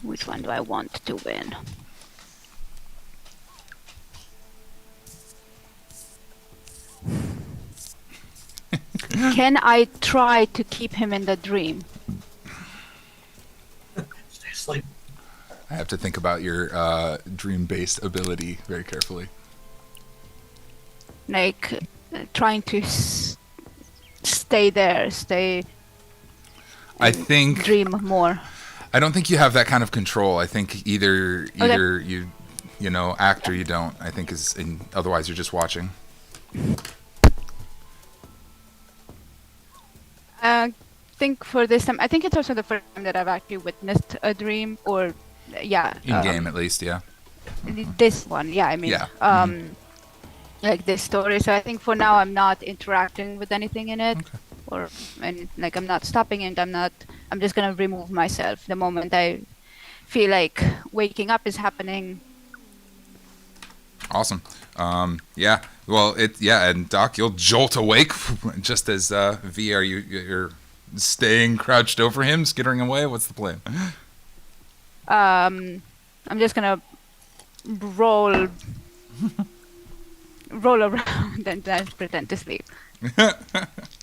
Which one do I want to win? Can I try to keep him in the dream? Stay asleep. I have to think about your dream-based ability very carefully. Like, trying to stay there, I think dream more. I don't think you have that kind of control. I think either you act or you don't. I think otherwise you're just watching. I think for this time, I think it's also the first time that I've actually witnessed a dream or Yeah. In game, at least, yeah. This one, yeah. I mean, Yeah. like this story. So I think for now I'm not interacting with anything in it, Okay. and like I'm not stopping it. I'm just gonna remove myself the moment I feel like waking up is happening. Awesome. Yeah. Well, and Doc, you'll jolt awake just as V, you're staying crouched over him, skittering away. What's the plan? I'm just gonna roll around and then pretend to sleep.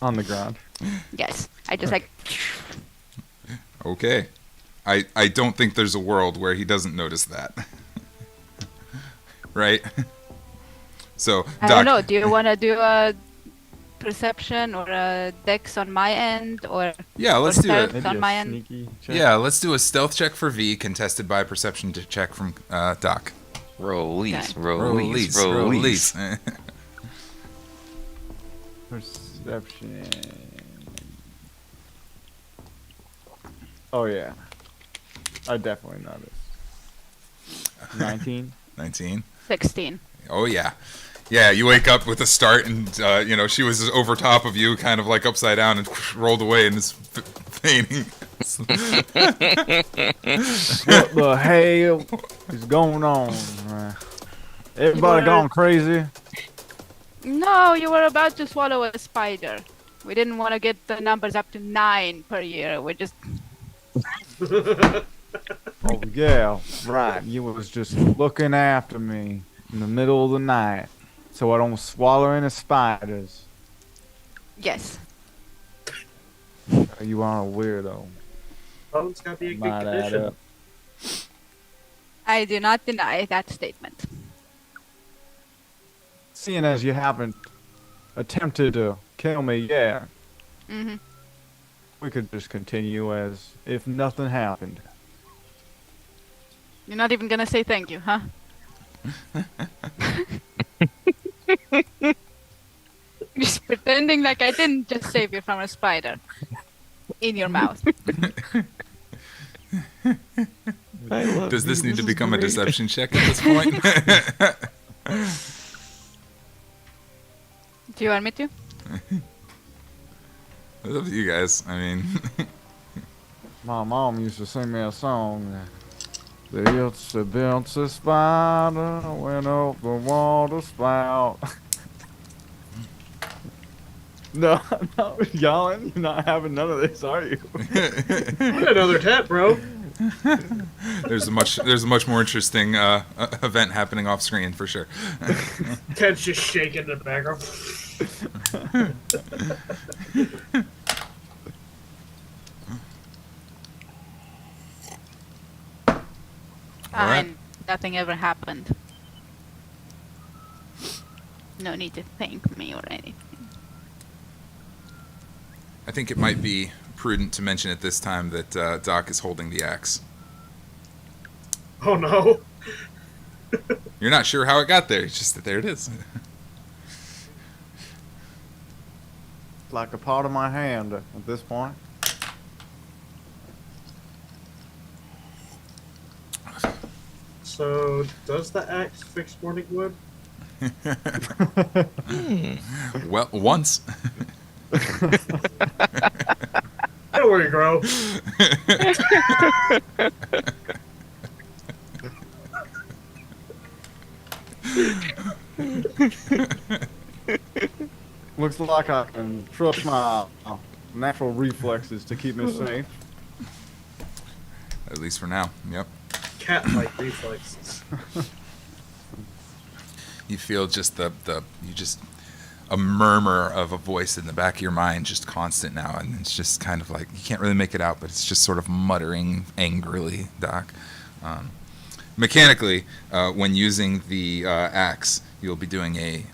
On the ground. Yes, I just like. Okay. I don't think there's a world where he doesn't notice that. Right? So, Doc, I don't know. Do you want to do a perception or a dex on my end, or yeah, let's do stealth? it. Maybe On a my end. sneaky check. Yeah, let's do a stealth check for V, contested by a perception check from Doc. Release, Okay. release. Perception. Oh yeah, I definitely noticed. 19. 19. 16. Oh yeah. Yeah, you wake up with a start, and she was over top of you, kind of like upside down, and rolled away and is fainting. What the hell is going on? Everybody gone crazy? No, you were about to swallow a spider. We didn't want to get the numbers up to 9 per year. We just. Oh yeah, right. You was just looking after me in the middle of the night, so I don't swallow any spiders. Yes. You are a weirdo. Bones gotta be a good Might add condition. up. I do not deny that statement. Seeing as you haven't attempted to kill me yet, Hmm. we could just continue as if nothing happened. You're not even gonna say thank you, huh? Just pretending like I didn't just save you from a spider in your mouth. Does this need to become a deception check at this point? Do you want me to? It's up to you guys. I mean, My mom used to sing me a song. The itsy bitsy spider went up the water spout. No, no, Jalin, you're not having none of this, are you? Get another tap, bro. there's a much more interesting event happening off screen for sure. Ted's just shaking in the background. Alright. And nothing ever happened. No need to thank me or anything. I think it might be prudent to mention at this time that Doc is holding the axe. Oh no. You're not sure how it got there. It's just that there it is. Like a part of my hand at this point. So, does the axe fix morning wood? Well, once. Don't worry, Gro. Looks like I can trust my natural reflexes to keep me safe. At least for now. Yep. Cat-like reflexes. You feel just a murmur of a voice in the back of your mind, just constant now, and it's just kind of like you can't really make it out, but it's just sort of muttering angrily, Doc. Mechanically, when using the axe, you'll be doing a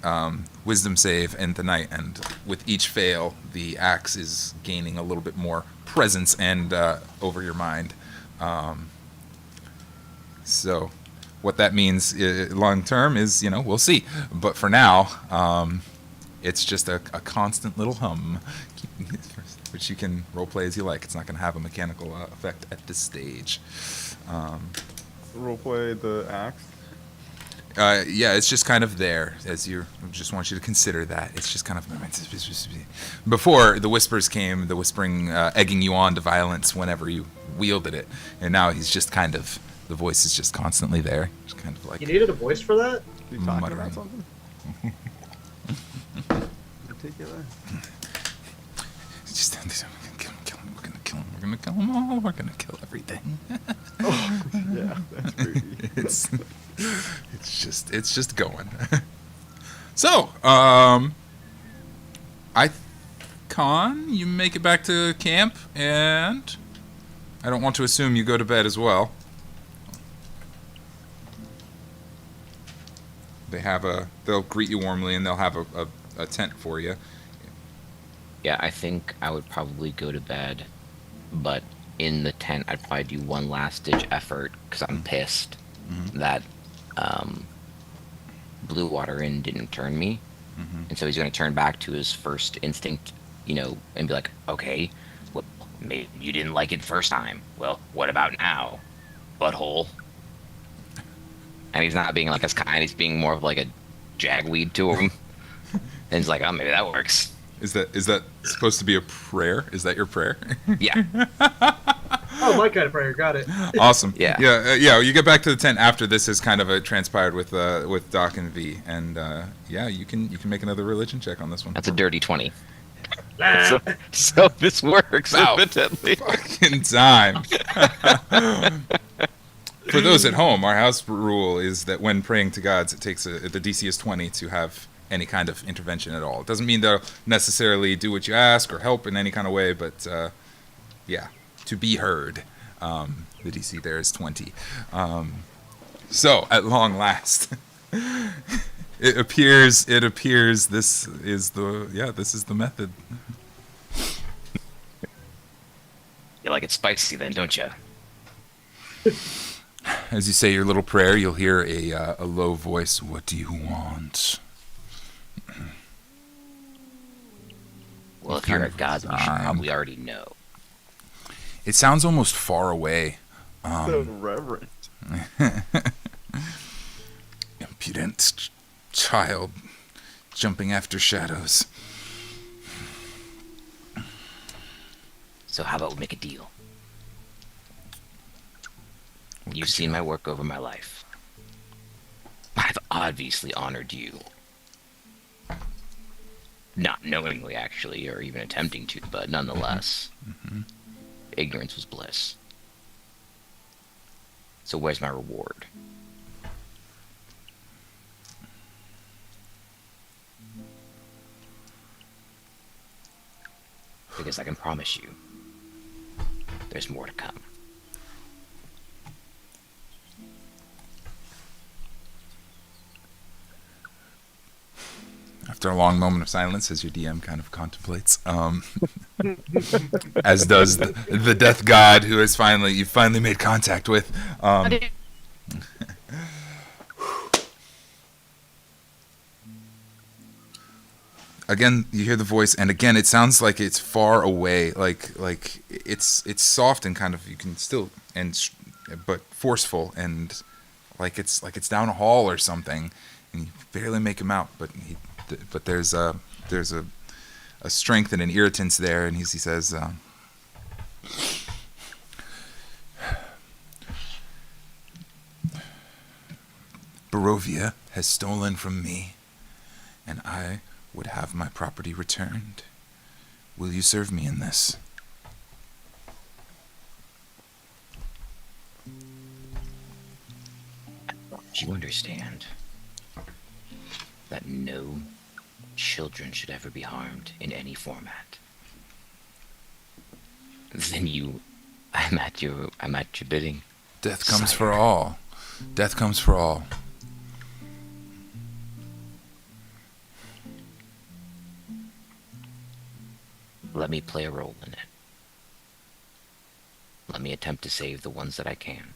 wisdom save in the night, and with each fail, the axe is gaining a little bit more presence and over your mind. So what that means long term is, we'll see. But for now, it's just a constant little hum, which you can roleplay as you like. It's not going to have a mechanical effect at this stage. roleplay the axe? Yeah, it's just kind of there as you. I just want you to consider that it's just kind of before the whispers came, the whispering egging you on to violence whenever you wielded it, and now he's just kind of the voice is just constantly there, just kind of like You needed a voice for that? You talking muttering. about something? Particular? Just kill him. We're gonna kill him. We're gonna kill them all. We're gonna kill everything. Yeah, that's creepy. it's just going. So, Kahn, you make it back to camp, and I don't want to assume you go to bed as well. They'll greet you warmly, and they'll have a tent for you. Yeah, I think I would probably go to bed, but in the tent, I'd probably do one last ditch effort because I'm pissed that Blue Water Inn didn't turn me, and so he's going to turn back to his first instinct, and be like, okay, well, maybe you didn't like it first time. Well, what about now, butthole? And he's not being like as kind; he's being more of like a jagweed to him, and he's like, oh, maybe that works. Is that supposed to be a prayer? Is that your prayer? Yeah. Oh, my kind of prayer. Got it. Awesome. Yeah. Yeah. You get back to the tent after this has kind of transpired with Doc and V, and yeah, you can make another religion check on this one. That's a dirty 20. Ah, So this works, Wow. evidently. Fucking time. For those at home, our house rule is that when praying to gods, it takes the DC is 20 to have any kind of intervention at all. It doesn't mean they'll necessarily do what you ask or help in any kind of way, but yeah, to be heard, the DC there is 20. So at long last, it appears this is the method. You like it spicy then, don't you? As you say your little prayer, you'll hear a low voice. What do you want? Well, if you're a god, then you should probably already know. It sounds almost far away. So reverent. Impudent child jumping after shadows. So how about we make a deal? You've seen my work over my life. I've obviously honored you. Not knowingly, actually, or even attempting to, but nonetheless. Ignorance was bliss. So where's my reward? Because I can promise you, there's more to come. After a long moment of silence, as your DM kind of contemplates, as does the death god who has you've finally made contact with. Again, you hear the voice, and again, it sounds like it's far away, like it's soft and kind of you can still but forceful and like it's down a hall or something, and you barely make him out, but there's a strength and an irritance there, and he says, Barovia has stolen from me, and I would have my property returned. Will you serve me in this? Do you understand that no children should ever be harmed in any format? Then I'm at your bidding. Death comes Sire. for all. Death comes for all. Let me play a role in it. Let me attempt to save the ones that I can.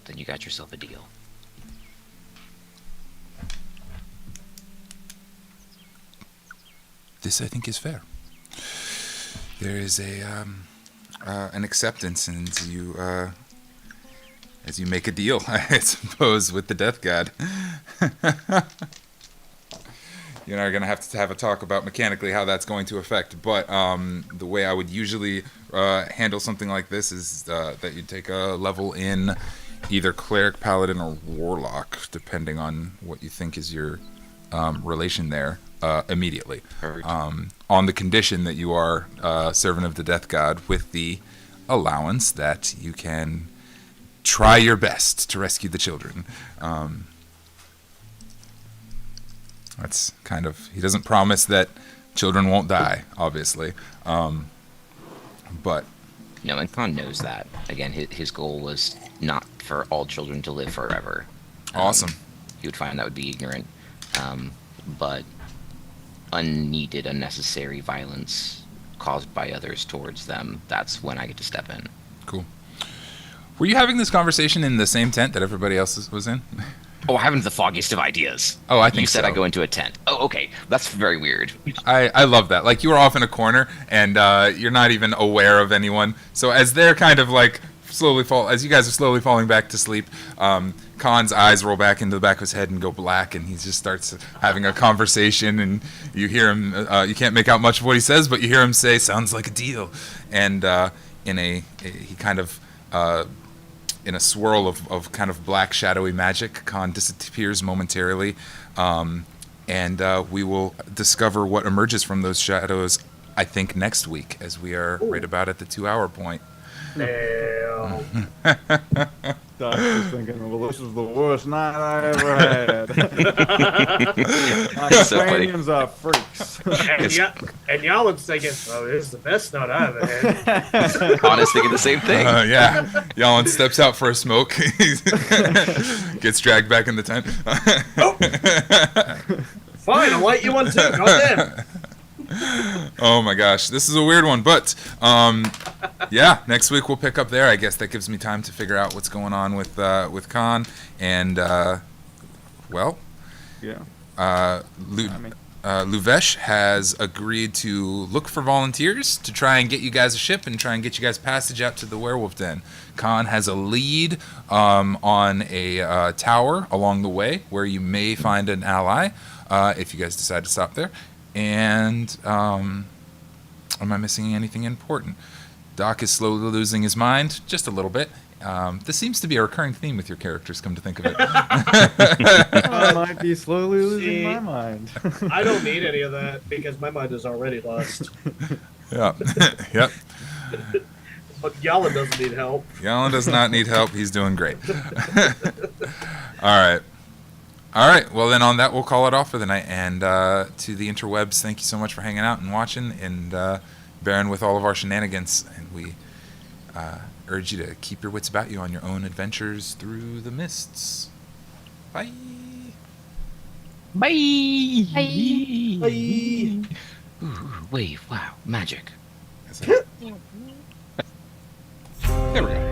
Then you got yourself a deal. This, I think, is fair. There is an acceptance, and as you make a deal, I suppose, with the Death God. You and I are going to have a talk about mechanically how that's going to affect. But the way I would usually handle something like this is that you take a level in either Cleric, Paladin, or Warlock, depending on what you think is your relation there, immediately. On the condition that you are Servant of the Death God, with the allowance that you can try your best to rescue the children. That's kind of... He doesn't promise that children won't die, obviously. But... No, and Kahn knows that. Again, his goal was not for all children to live forever. Awesome. He would find that would be ignorant. But unneeded, unnecessary violence caused by others towards them, that's when I get to step in. Cool. Were you having this conversation in the same tent that everybody else was in? Oh, I haven't the foggiest of ideas. Oh, I think you said so. I go into a tent. Oh, okay. That's very weird. I love that. Like, you were off in a corner, and you're not even aware of anyone. So as they're kind of like as you guys are slowly falling back to sleep, Khan's eyes roll back into the back of his head and go black, and he just starts having a conversation, and you hear him, you can't make out much of what he says, but you hear him say, "Sounds like a deal." And he kind of... in a swirl of kind of black shadowy magic, Kahn disappears momentarily, and we will discover what emerges from those shadows, I think, next week, as we are right about at the 2-hour point. Damn. Doc was thinking, well, this is the worst night I ever had. My So funny. companions are freaks. And Yalin's thinking, oh, this is the best night I ever had. Kahn is thinking the same thing. Yeah. Yalin steps out for a smoke. Gets dragged back in the tent. Fine, I'll light you one too. Goddamn. Oh my gosh, this is a weird one, but yeah, next week we'll pick up there. I guess that gives me time to figure out what's going on with Kahn, and well, Yeah. Luvesh has agreed to look for volunteers to try and get you guys a ship and try and get you guys passage out to the werewolf den. Kahn has a lead on a tower along the way where you may find an ally if you guys decide to stop there. And am I missing anything important? Doc is slowly losing his mind, just a little bit. This seems to be a recurring theme with your characters, come to think of it. I might be slowly losing my mind. I don't need any of that because my mind is already lost. Yeah. Yep. But Yalin doesn't need help. Yalin does not need help. He's doing great. All right. Well, then on that, we'll call it off for the night. And to the interwebs, thank you so much for hanging out and watching and bearing with all of our shenanigans. And we urge you to keep your wits about you on your own adventures through the mists. Bye. Bye. Bye. Bye. Ooh, wave, wow, magic. That's it. There we go.